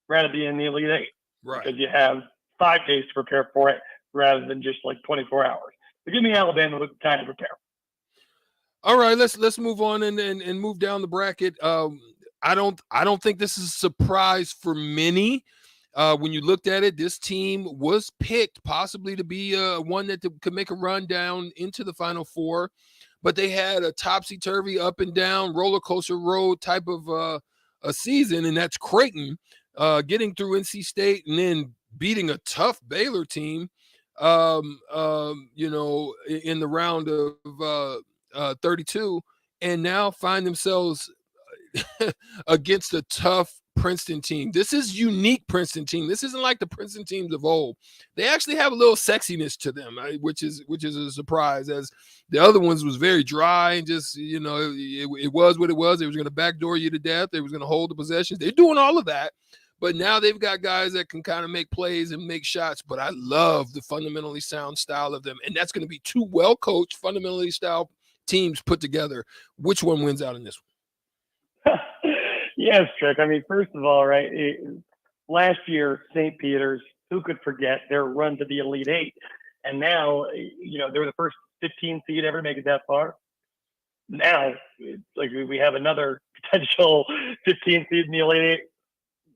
rather than in the Elite Eight, right? Because you have 5 days to prepare for it rather than just like 24 hours. So give me Alabama with time to prepare. All right, let's move on and move down the bracket. I don't think this is a surprise for many. When you looked at it, this team was picked possibly to be one that could make a run down into the Final Four, but they had a topsy-turvy, up and down, roller coaster road type of a season, and that's Creighton getting through NC State and then beating a tough Baylor team, in the round of 32, and now find themselves against a tough Princeton team. This is unique Princeton team. This isn't like the Princeton teams of old. They actually have a little sexiness to them, which is a surprise, as the other ones was very dry and just, it was what it was. They was going to backdoor you to death. They was going to hold the possessions. They're doing all of that. But now they've got guys that can kind of make plays and make shots. But I love the fundamentally sound style of them. And that's going to be two well-coached, fundamentally style teams put together. Which one wins out in this one? Yes, Trick. First of all, right, last year, St. Peter's, who could forget their run to the Elite Eight? And now, they were the first 15 seed ever to make it that far. Now, it's like we have another potential 15 seed in the Elite Eight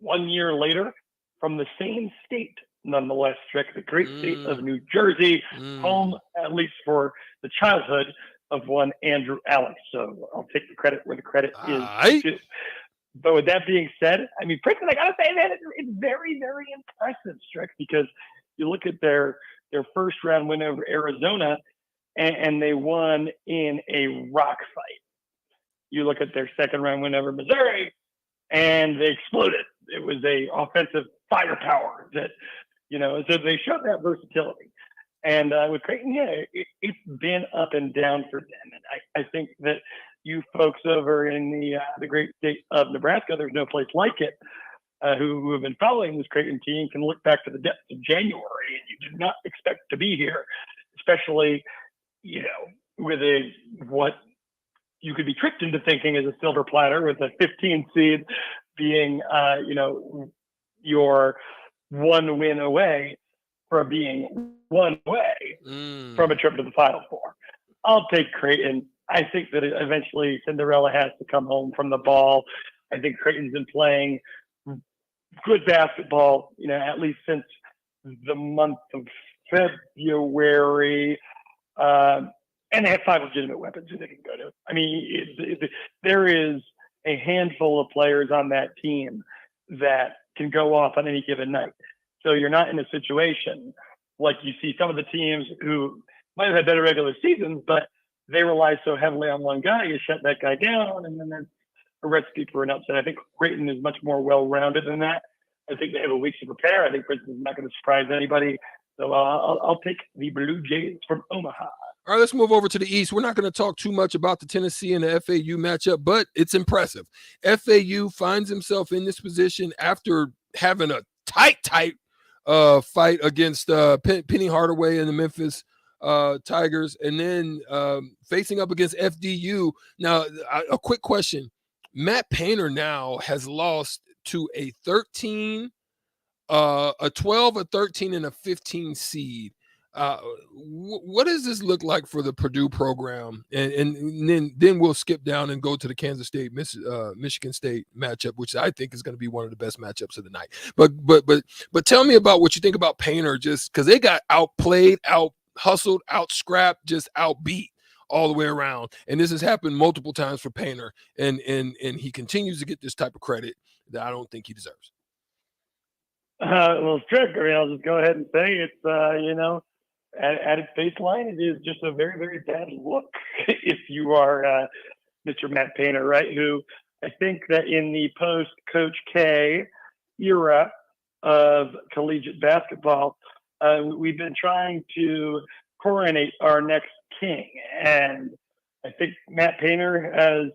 1 year later from the same state, nonetheless, Trick, the great state of New Jersey, home, at least for the childhood of one Andrew Alex. So I'll take the credit where the credit is due. But with that being said, Princeton, I gotta say, man, it's very, very impressive, Strick, because you look at their first round win over Arizona, and they won in a rock fight. You look at their second round win over Missouri, and they exploded. It was a offensive firepower that, so they showed that versatility. And with Creighton, it's been up and down for them. And I think that you folks over in the great state of Nebraska, there's no place like it. who have been following this Creighton team can look back to the depths of January, and you did not expect to be here, especially, with what you could be tricked into thinking is a silver platter, with a 15 seed being, your one win away from being one away from a trip to the Final Four. I'll take Creighton. I think that eventually Cinderella has to come home from the ball. I think Creighton's been playing good basketball, at least since the month of February. And they have 5 legitimate weapons who they can go to. I mean, there is a handful of players on that team that can go off on any given night. So you're not in a situation like you see some of the teams who might have had better regular seasons, but they rely so heavily on one guy, you shut that guy down, and then that's a recipe for an upset. I think Creighton is much more well-rounded than that. I think they have a week to prepare. I think Princeton's not going to surprise anybody. So I'll take the Blue Jays from Omaha. All right, let's move over to the East. We're not going to talk too much about the Tennessee and the FAU matchup, but it's impressive. FAU finds himself in this position after having a tight fight against Penny Hardaway and the Memphis Tigers, and then facing up against FDU. Now, a quick question. Matt Painter now has lost to a 13, a 12, a 13, and a 15 seed. What does this look like for the Purdue program? And then we'll skip down and go to the Kansas State, Michigan State matchup, which I think is going to be one of the best matchups of the night. But tell me about what you think about Painter, just because they got outplayed, out hustled, out scrapped, just outbeat all the way around. And this has happened multiple times for Painter, and he continues to get this type of credit that I don't think he deserves. Well, it's trick. I mean, I'll just go ahead and say it's, at its baseline, it is just a very, very bad look if you are Mr. Matt Painter, right? Who I think that in the post-Coach K era of collegiate basketball, we've been trying to coronate our next king. And I think Matt Painter has,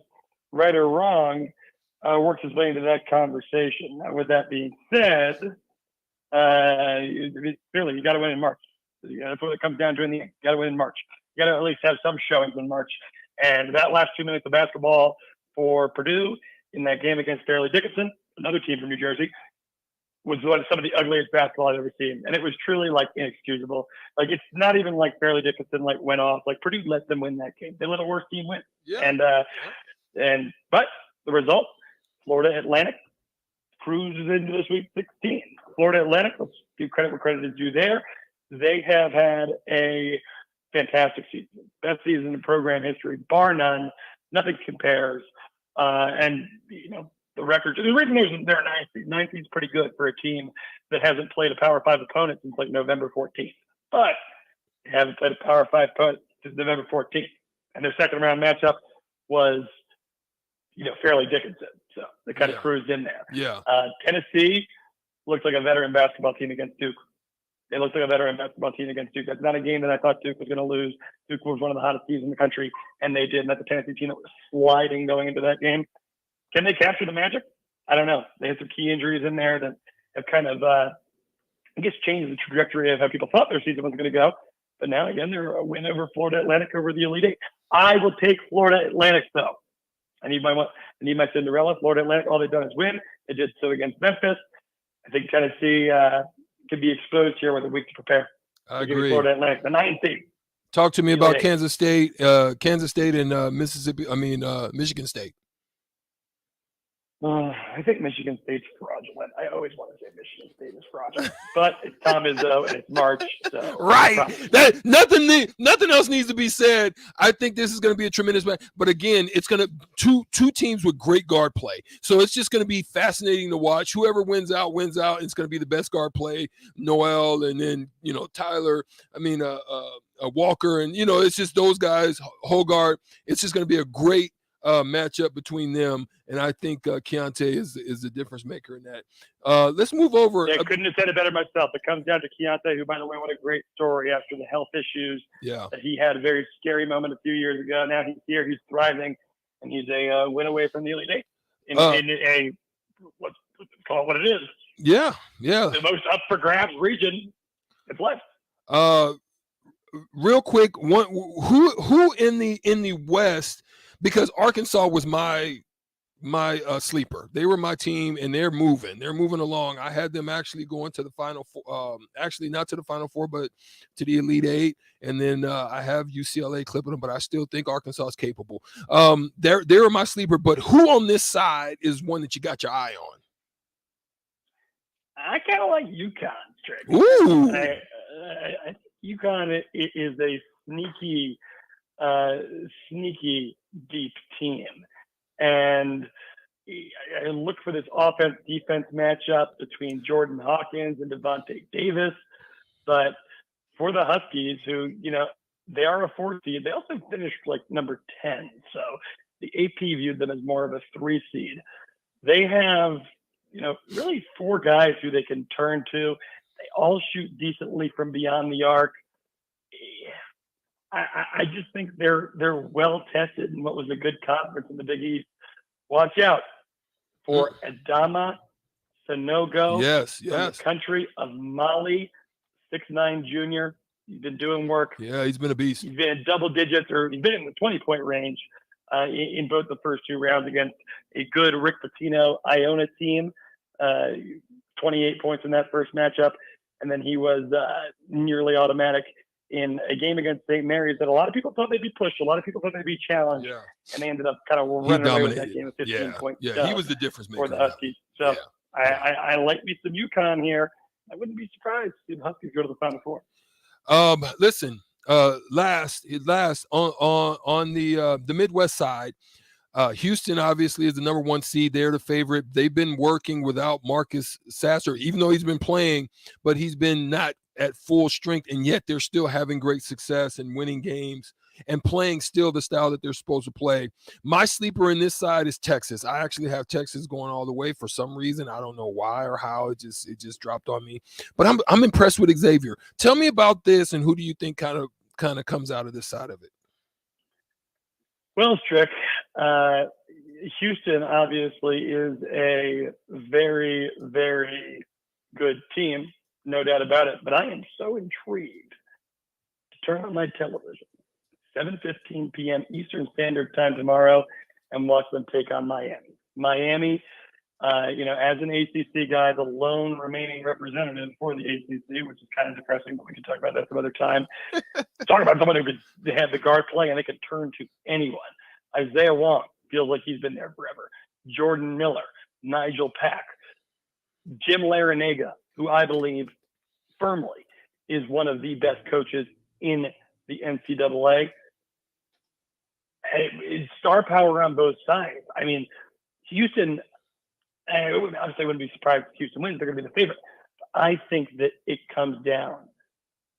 right or wrong, worked his way into that conversation. Now, with that being said, clearly you got to win in March. That's what it comes down to in the end. You got to win in March. You got to at least have some showings in March. And that last 2 minutes of basketball for Purdue in that game against Fairleigh Dickinson, another team from New Jersey, was some of the ugliest basketball I've ever seen. And it was truly inexcusable. It's not even like Fairleigh Dickinson went off. Purdue let them win that game. They let a worse team win. Yeah. But the result, Florida Atlantic cruises into the Sweet 16. Florida Atlantic, let's give credit where credit is due there. They have had a fantastic season. Best season in program history, bar none. Nothing compares. And, the record, the reason they're 9th seed. 9th seed is pretty good for a team that hasn't played a Power 5 opponent since November 14th. But they haven't played a Power 5 opponent since November 14th. And their second round matchup was, Fairleigh Dickinson. So they kind of cruised in there. Yeah. Tennessee looks like a veteran basketball team against Duke. They looked like a veteran basketball team against Duke. That's not a game that I thought Duke was going to lose. Duke was one of the hottest teams in the country, and they did. And that's a Tennessee team that was sliding going into that game. Can they capture the magic? I don't know. They had some key injuries in there that have kind of, changed the trajectory of how people thought their season was going to go. But now, again, they're a win over Florida Atlantic over the Elite Eight. I will take Florida Atlantic, though. I need my Cinderella. Florida Atlantic, all they've done is win. They did so against Memphis. I think Tennessee could be exposed here with a week to prepare. I agree. Florida Atlantic, the 9th seed. Talk to me about Kansas State and Michigan State. I think Michigan State's fraudulent. I always want to say Michigan State is fraudulent, but it's Tom Izzo and it's March. So right. Nothing else needs to be said. I think this is going to be a tremendous match. But again, it's going to two teams with great guard play. So it's just going to be fascinating to watch. Whoever wins out. It's going to be the best guard play. Noel and then Tyler. Walker and it's just those guys. Hogard. It's just going to be a great matchup between them, and I think Keontae is the difference maker in that. Let's move over. Yeah, couldn't have said it better myself. It comes down to Keontae, who, by the way, what a great story after the health issues that he had a very scary moment a few years ago. Now he's here, he's thriving, and he's a win away from the Elite Eight in a what's call it what it is. Yeah. The most up for grabs region that's left. Real quick, who in the West, because Arkansas was my sleeper. They were my team, and they're moving along. I had them actually going to the Final Four, actually not to the Final Four, but to the Elite Eight. And then I have UCLA clipping them, but I still think Arkansas is capable. They're my sleeper, but who on this side is one that you got your eye on? I kind of like UConn, Trick. Ooh. I think UConn is a sneaky deep team. And I look for this offense-defense matchup between Jordan Hawkins and Devontae Davis. But for the Huskies, who, they are a 4 seed, they also finished like number 10. So the AP viewed them as more of a 3 seed. They have, really 4 guys who they can turn to. They all shoot decently from beyond the arc. I just think they're well tested in what was a good conference in the Big East. Watch out for Adama Sanogo. Yes. From the country of Mali, 6'9" junior. He's been doing work. Yeah, he's been a beast. He's been in double digits, or he's been in the 20-point range in both the first 2 rounds against a good Rick Pitino Iona team. 28 points in that first matchup. And then he was nearly automatic in a game against St. Mary's that a lot of people thought they'd be pushed. A lot of people thought they'd be challenged. Yeah. And they ended up kind of running away with that game with 15 points. Yeah, he was the difference maker for the Huskies. So I like me some UConn here. I wouldn't be surprised if the Huskies go to the Final Four. Listen, last on the Midwest side, Houston obviously is the number 1 seed. They're the favorite. They've been working without Marcus Sasser, even though he's been playing, but he's been not at full strength, and yet they're still having great success and winning games and playing still the style that they're supposed to play. My sleeper in this side is Texas. I actually have Texas going all the way for some reason. I don't know why or how. It just dropped on me. But I'm impressed with Xavier. Tell me about this, and who do you think kind of comes out of this side of it? Well, Strick, Houston obviously is a very, very good team, no doubt about it. But I am so intrigued to turn on my television, 7:15 p.m. Eastern Standard Time tomorrow, and watch them take on Miami. Miami, as an ACC guy, the lone remaining representative for the ACC, which is kind of depressing, but we can talk about that some other time. Talk about someone who could have the guard play and they could turn to anyone. Isaiah Wong feels like he's been there forever. Jordan Miller, Nigel Pack, Jim Larinaga, who I believe firmly is one of the best coaches in the NCAA. It's star power on both sides. I mean, Houston, obviously I wouldn't be surprised if Houston wins. They're going to be the favorite. I think that it comes down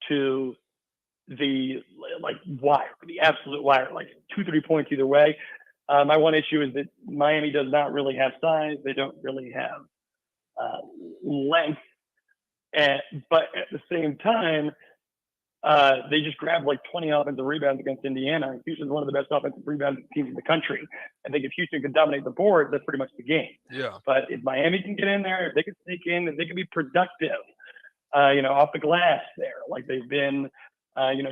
to the wire, the absolute wire, like 2-3 points either way. My one issue is that Miami does not really have size. They don't really have length. But at the same time, they just grabbed like 20 offensive rebounds against Indiana. Houston's one of the best offensive rebound teams in the country. I think if Houston can dominate the board, that's pretty much the game. Yeah. But if Miami can get in there, if they can sneak in, if they can be productive, off the glass there, like they've been,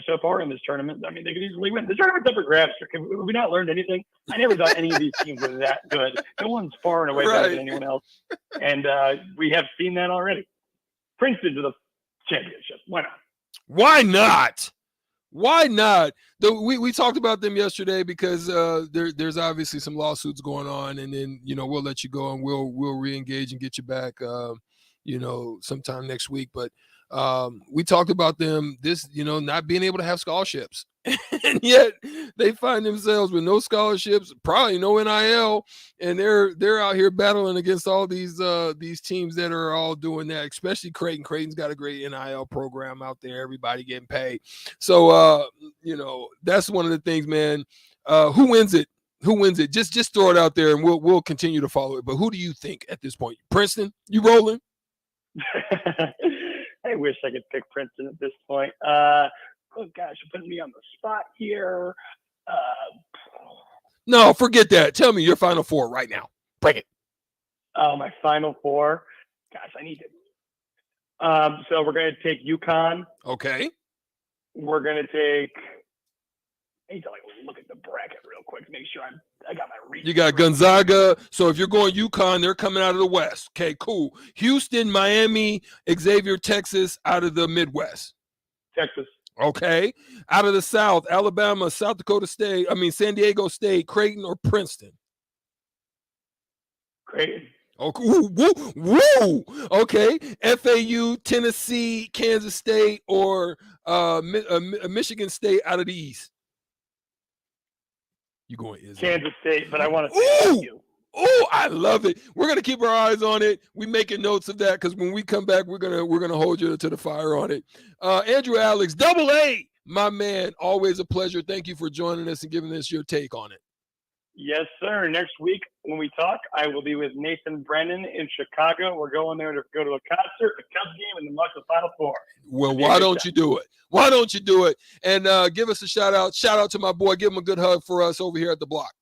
so far in this tournament, I mean, they could easily win. The tournament's up for grabs. Have we not learned anything? I never thought any of these teams were that good. No one's far and away better than anyone else. And we have seen that already. Princeton to the championship. Why not? Why not? Why not? We talked about them yesterday because there's obviously some lawsuits going on, and then we'll let you go and we'll re-engage and get you back sometime next week. But we talked about them not being able to have scholarships, and yet they find themselves with no scholarships, probably no NIL, and they're out here battling against all these teams that are all doing that, especially Creighton. Creighton's got a great NIL program out there, everybody getting paid. So that's one of the things, man. Who wins it? Who wins it? Just throw it out there and we'll continue to follow it. But who do you think at this point? Princeton, you rolling? I wish I could pick Princeton at this point. Oh gosh, you're putting me on the spot here. No, forget that. Tell me your Final Four right now. Break it. Oh, my Final Four. Gosh, I need to. So we're going to take UConn. Okay. We're going to take. I need to look at the bracket real quick to make sure I got my reach. You got Gonzaga. So if you're going UConn, they're coming out of the West. Okay, cool. Houston, Miami, Xavier, Texas, out of the Midwest. Texas. Okay. Out of the South, Alabama, San Diego State, Creighton, or Princeton? Creighton. Oh, woo. Okay. FAU, Tennessee, Kansas State, or Michigan State out of the East? You going Kansas State, but I want to say you. Oh, I love it. We're gonna keep our eyes on it. We making notes of that because when we come back, we're gonna hold you to the fire on it. Andrew Alex, Double A, my man, always a pleasure. Thank you for joining us and giving us your take on it. Yes, sir. Next week when we talk, I will be with Nathan Brennan in Chicago. We're going there to go to a concert, a Cubs game, and then watch the Final Four. Well, why don't you do it? Why don't you do it? And give us a shout out. Shout out to my boy. Give him a good hug for us over here at the block.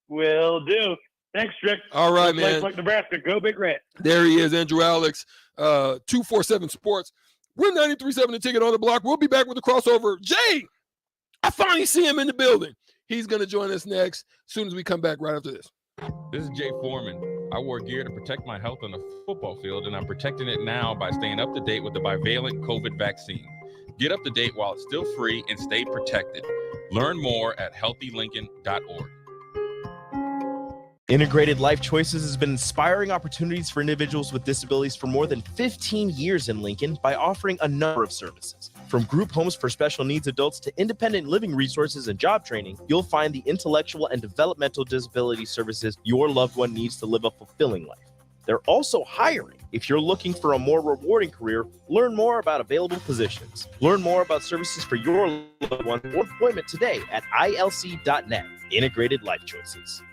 Will do. Thanks, Rick. All right, man. Like Nebraska, go Big Red. There he is, Andrew Alex, 247 Sports. We're 93.7 The Ticket on the block. We'll be back with the crossover. Jay, I finally see him in the building. He's going to join us next as soon as we come back right after this. This is Jay Foreman. I wore gear to protect my health on the football field, and I'm protecting it now by staying up to date with the bivalent COVID vaccine. Get up to date while it's still free and stay protected. Learn more at healthylincoln.org. Integrated Life Choices has been inspiring opportunities for individuals with disabilities for more than 15 years in Lincoln by offering a number of services. From group homes for special needs adults to independent living resources and job training, you'll find the intellectual and developmental disability services your loved one needs to live a fulfilling life. They're also hiring. If you're looking for a more rewarding career, learn more about available positions. Learn more about services for your loved one or employment today at ilc.net. Integrated Life Choices.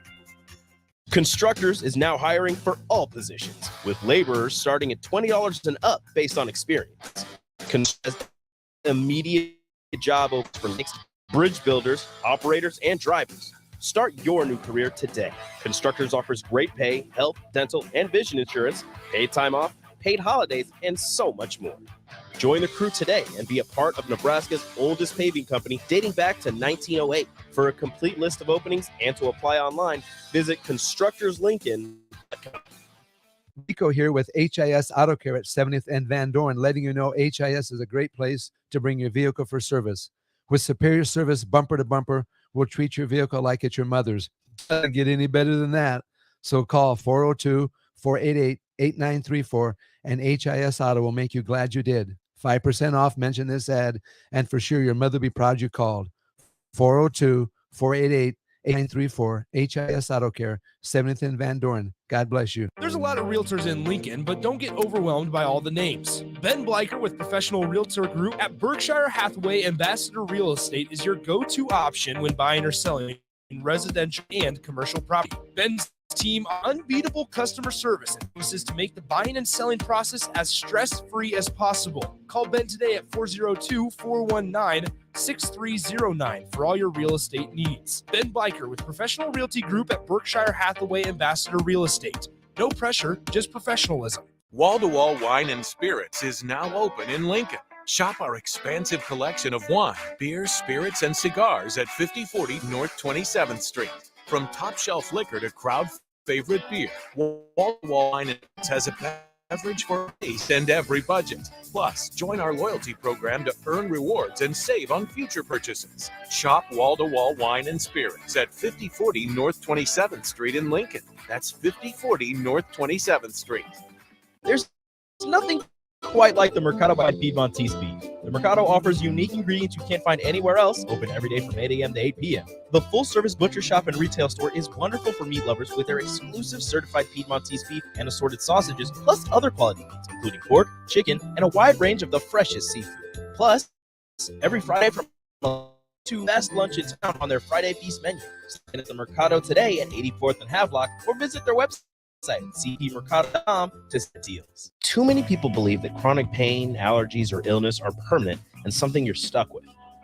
Constructors is now hiring for all positions, with laborers starting at $20 and up based on experience. Immediate job opens for next bridge builders, operators, and drivers. Start your new career today. Constructors offers great pay, health, dental, and vision insurance, paid time off, paid holidays, and so much more. Join the crew today and be a part of Nebraska's oldest paving company dating back to 1908. For a complete list of openings and to apply online, visit constructorslincoln.com. Rico here with HIS Auto Care at 70th and Van Dorn, letting you know HIS is a great place to bring your vehicle for service. With superior service bumper to bumper, we'll treat your vehicle like it's your mother's. Doesn't get any better than that. So call 402-488-8934 and HIS Auto will make you glad you did. 5% off, mention this ad, and for sure your mother will be proud you called. 402-488-8934, HIS Auto Care, 7th and Van Dorn. God bless you. There's a lot of realtors in Lincoln, but don't get overwhelmed by all the names. Ben Bleicher with Professional Realtor Group at Berkshire Hathaway Ambassador Real Estate is your go-to option when buying or selling in residential and commercial property. Ben's team unbeatable customer service and promises to make the buying and selling process as stress-free as possible. Call Ben today at 402-419-6309 for all your real estate needs. Ben Bleicher with Professional Realty Group at Berkshire Hathaway Ambassador Real Estate. No pressure, just professionalism. Wall to Wall Wine and Spirits is now open in Lincoln. Shop our expansive collection of wine, beers, spirits, and cigars at 5040 North 27th Street. From top shelf liquor to crowd favorite beer, Wall to Wall Wine and Spirits has a beverage for taste and every budget. Plus, join our loyalty program to earn rewards and save on future purchases. Shop Wall to Wall Wine and Spirits at 5040 North 27th Street in Lincoln. That's 5040 North 27th Street. There's nothing quite like the Mercado by Piedmontese beef. The Mercado offers unique ingredients you can't find anywhere else, open every day from 8 a.m. to 8 p.m. The full-service butcher shop and retail store is wonderful for meat lovers with their exclusive certified Piedmontese beef and assorted sausages, plus other quality meats, including pork, chicken, and a wide range of the freshest seafood. Plus, every Friday from 2 best lunch in town on their Friday Feast menu. Stay at the Mercado today at 84th and Havelock or visit their website at cpmercado.com to see deals. Too many people believe that chronic pain, allergies, or illness are permanent and something you're stuck with.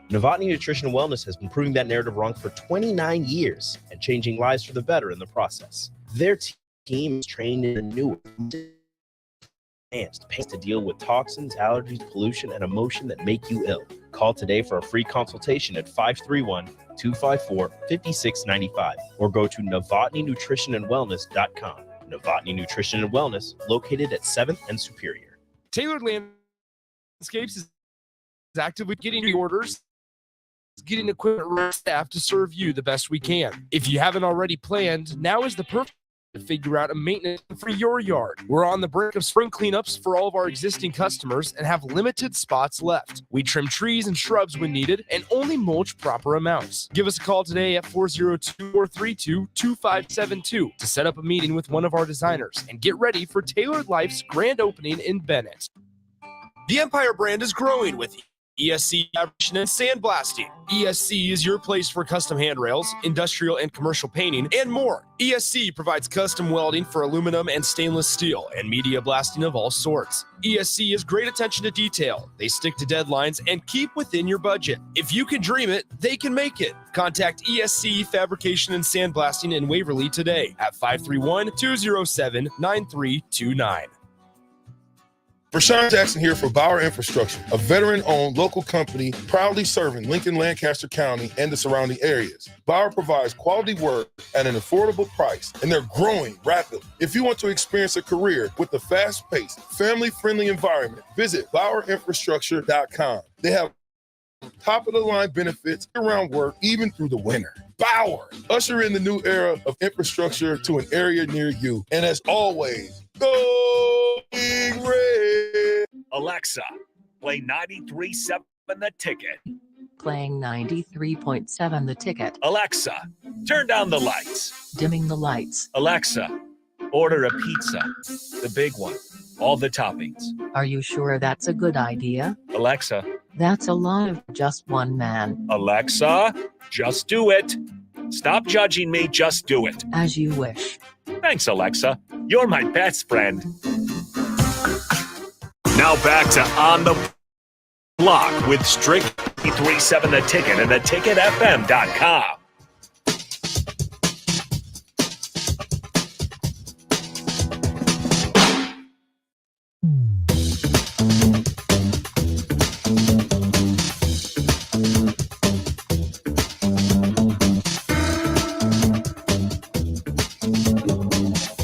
Novotny Nutrition and Wellness has been proving that narrative wrong for 29 years and changing lives for the better in the process. Their team is trained in the new advanced paint to deal with toxins, allergies, pollution, and emotion that make you ill. Call today for a free consultation at 531-254-5695 or go to novotnynutritionandwellness.com. Novotny Nutrition and Wellness, located at 7th and Superior. Tailored Landscapes is actively getting the orders, getting equipment and staff to serve you the best we can. If you haven't already planned, now is the perfect to figure out a maintenance for your yard. We're on the brink of spring cleanups for all of our existing customers and have limited spots left. We trim trees and shrubs when needed and only mulch proper amounts. Give us a call today at 402-432-2572 to set up a meeting with one of our designers and get ready for Tailored Life's grand opening in Bennett. The Empire brand is growing with ESC fabrication and sandblasting. ESC is your place for custom handrails, industrial and commercial painting, and more. ESC provides custom welding for aluminum and stainless steel and media blasting of all sorts. ESC has great attention to detail. They stick to deadlines and keep within your budget. If you can dream it, they can make it. Contact ESC Fabrication and Sandblasting in Waverly today at 531-207-9329. Rashawn Jackson here for Bauer Infrastructure, a veteran-owned local company proudly serving Lincoln, Lancaster County, and the surrounding areas. Bauer provides quality work at an affordable price, and they're growing rapidly. If you want to experience a career with a fast-paced, family-friendly environment, visit BauerInfrastructure.com. They have top-of-the-line benefits around work, even through the winter. Bauer, usher in the new era of infrastructure to an area near you. And as always, go Big Red. Alexa, play 93.7 The Ticket. Playing 93.7 The Ticket. Alexa, turn down the lights. Dimming the lights. Alexa, order a pizza. The big one. All the toppings. Are you sure that's a good idea? Alexa. That's a lot of just one man. Alexa, just do it. Stop judging me, just do it. As you wish. Thanks, Alexa. You're my best friend. Now back to On the Block with Strict 3-7 The Ticket and theticketfm.com.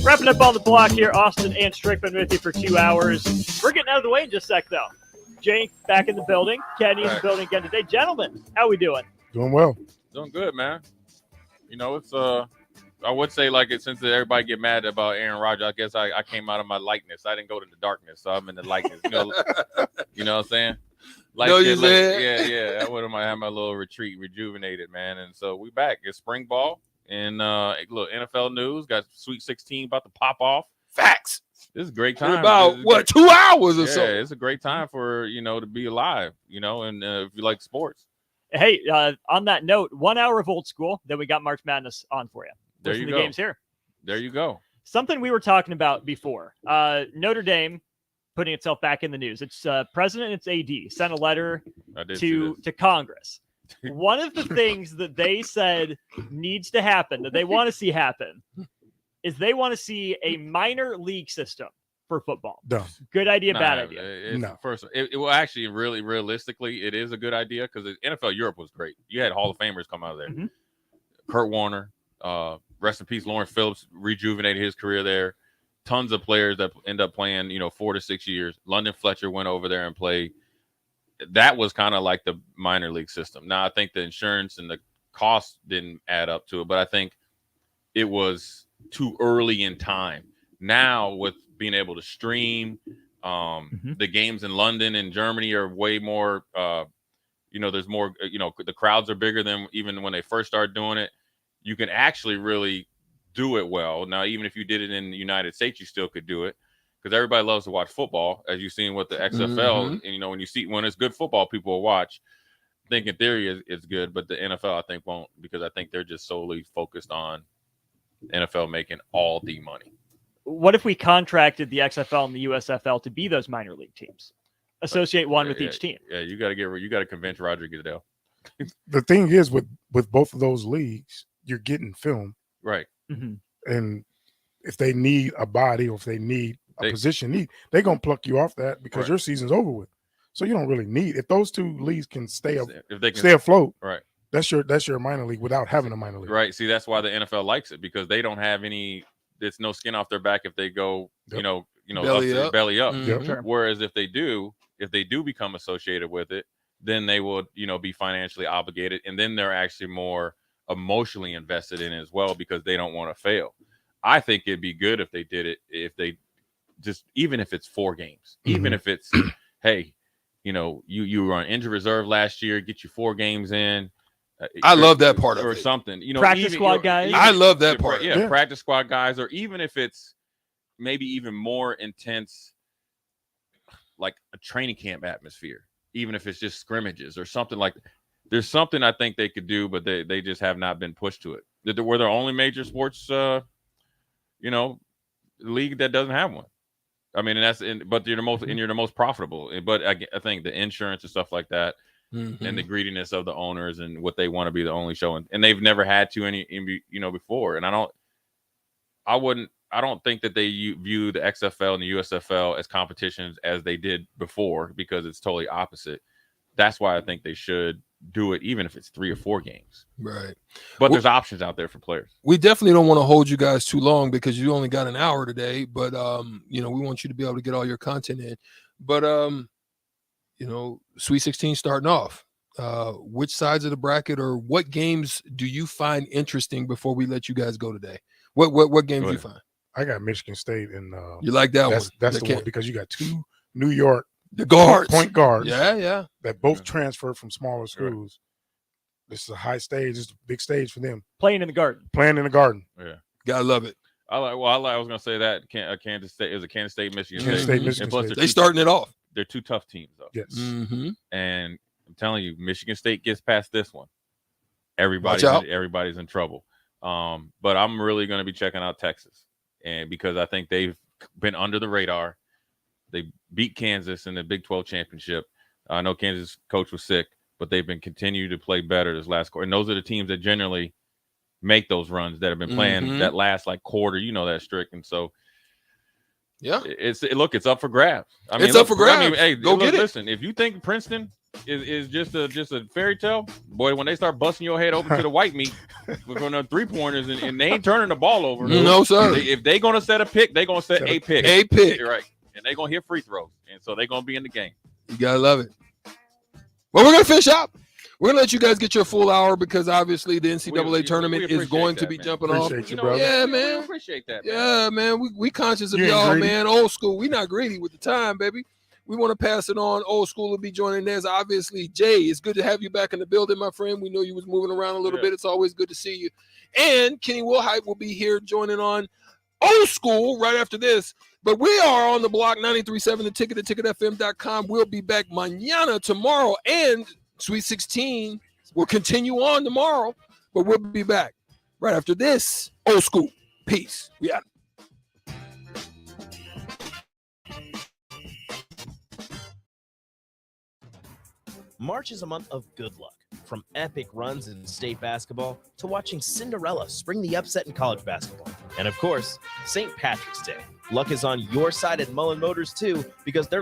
Wrapping up on the block here, Austin and Strickland with you for 2 hours. We're getting out of the way in just a sec, though. Jake back in the building. Kenny in the building again today. Gentlemen, how we doing? Doing well. Doing good, man. You know, it's I would say like it since everybody get mad about Aaron Rodgers, I guess I came out of my likeness. I didn't go to the darkness, so I'm in the likeness. You know what I'm saying? Like, yeah. I would have had my little retreat, rejuvenated, man. And so we back. It's spring ball. And look, NFL news, got Sweet 16 about to pop off. Facts. This is a great time. About what, 2 hours or so? Yeah, it's a great time for, to be alive, and if you like sports. Hey, on that note, 1 hour of old school, then we got March Madness on for you. There Listen you to go. Games here. There you go. Something we were talking about before. Notre Dame putting itself back in the news. Its president and its AD sent a letter to Congress. One of the things that they said needs to happen, that they want to see happen, is they want to see a minor league system for football. Dumb. Good idea, bad idea? No. First, it will actually really realistically, it is a good idea because the NFL Europe was great. You had Hall of Famers come out of there. Mm-hmm. Kurt Warner, rest in peace, Lawrence Phillips rejuvenated his career there. Tons of players that end up playing, 4 to 6 years. London Fletcher went over there and played. That was kind of like the minor league system. Now, I think the insurance and the cost didn't add up to it, but I think it was too early in time. Now, with being able to stream, the games in London and Germany are way more, there's more, the crowds are bigger than even when they first started doing it. You can actually really do it well. Now, even if you did it in the United States, you still could do it. Because everybody loves to watch football, as you've seen with the XFL. And, when it's good football, people will watch. I think in theory it's good, but the NFL, I think, won't, because I think they're just solely focused on NFL making all the money. What if we contracted the XFL and the USFL to be those minor league teams? Associate one with each team. Yeah, you got to convince Roger Goodell. The thing is, with both of those leagues, you're getting film. Right. And if they need a body or if they need a position need, they're gonna pluck you off that because your season's over with. So you don't really need if those two leagues can stay afloat. Right. That's your minor league without having a minor league. Right. See, that's why the NFL likes it because they don't have any. There's no skin off their back if they go, belly up. Yep. Sure. Whereas if they do become associated with it, then they will, be financially obligated, and then they're actually more emotionally invested in it as well because they don't want to fail. I think it'd be good if they did it. If they just, even if it's 4 games, even if it's, hey, you were on injured reserve last year, get you 4 games in. I love that part of it. Or something, practice squad guys. I love that part. Yeah, practice squad guys, or even if it's maybe even more intense, like a training camp atmosphere, even if it's just scrimmages or something like that. There's something I think they could do, but they just have not been pushed to it. We're their only major sports, league that doesn't have one. I mean, but you're the most profitable. But I think the insurance and stuff like that. Mm-hmm. And the greediness of the owners and what they want to be the only show, and they've never had to before. And I don't think that they view the XFL and the USFL as competitions as they did before because it's totally opposite. That's why I think they should do it, even if it's 3 or 4 games. Right. But there's options out there for players. We definitely don't want to hold you guys too long because you only got an hour today. But we want you to be able to get all your content in. But Sweet 16 starting off. Which sides of the bracket or what games do you find interesting before we let you guys go today? What games do you find? I got Michigan State and you like that one? That's the one because you got 2 New York point guards. Yeah. That both transferred from smaller schools. This is a high stage. This is a big stage for them. Playing in the Garden. Yeah. Gotta love it. I was going to say that Kansas State is a Kansas State, Michigan State. Michigan State. They starting it off. They're 2 tough teams, though. Yes. Mm-hmm. And I'm telling you, Michigan State gets past this one, everybody's in trouble. But I'm really going to be checking out Texas, and because I think they've been under the radar. They beat Kansas in the Big 12 championship. I know Kansas coach was sick, but they've been continuing to play better this last quarter. And those are the teams that generally make those runs that have been playing that last quarter. That Strick, and so. Yeah, it's up for grabs. I mean, it's up for grabs. Hey, go get it. Listen, if you think Princeton is just a fairy tale, boy, when they start busting your head open to the white meat with the 3-pointers and they ain't turning the ball over. No, sir. If they gonna set a pick, they gonna set a pick. A pick. You're right, and they gonna hit free throws, and so they gonna be in the game. You gotta love it. Well, we're gonna finish up. We're gonna let you guys get your full hour because obviously the NCAA tournament is going to be jumping off. Appreciate you, brother. Yeah, man. We appreciate that. Man. Yeah, man. We conscious of You ain't y'all, greedy. man. Old school. We not greedy with the time, baby. We want to pass it on. Old school will be joining us. Obviously, Jay, it's good to have you back in the building, my friend. We know you was moving around a little bit. It's always good to see you. And Kenny Wilhite will be here joining on Old School right after this. But we are on the block 93.7 The Ticket, theticketfm.com. We'll be back mañana tomorrow, and Sweet 16 will continue on tomorrow, but we'll be back right after this. Old School. Peace. We out. March is a month of good luck. From epic runs in state basketball to watching Cinderella spring the upset in college basketball. And of course, St. Patrick's Day. Luck is on your side at Mullen Motors too, because they're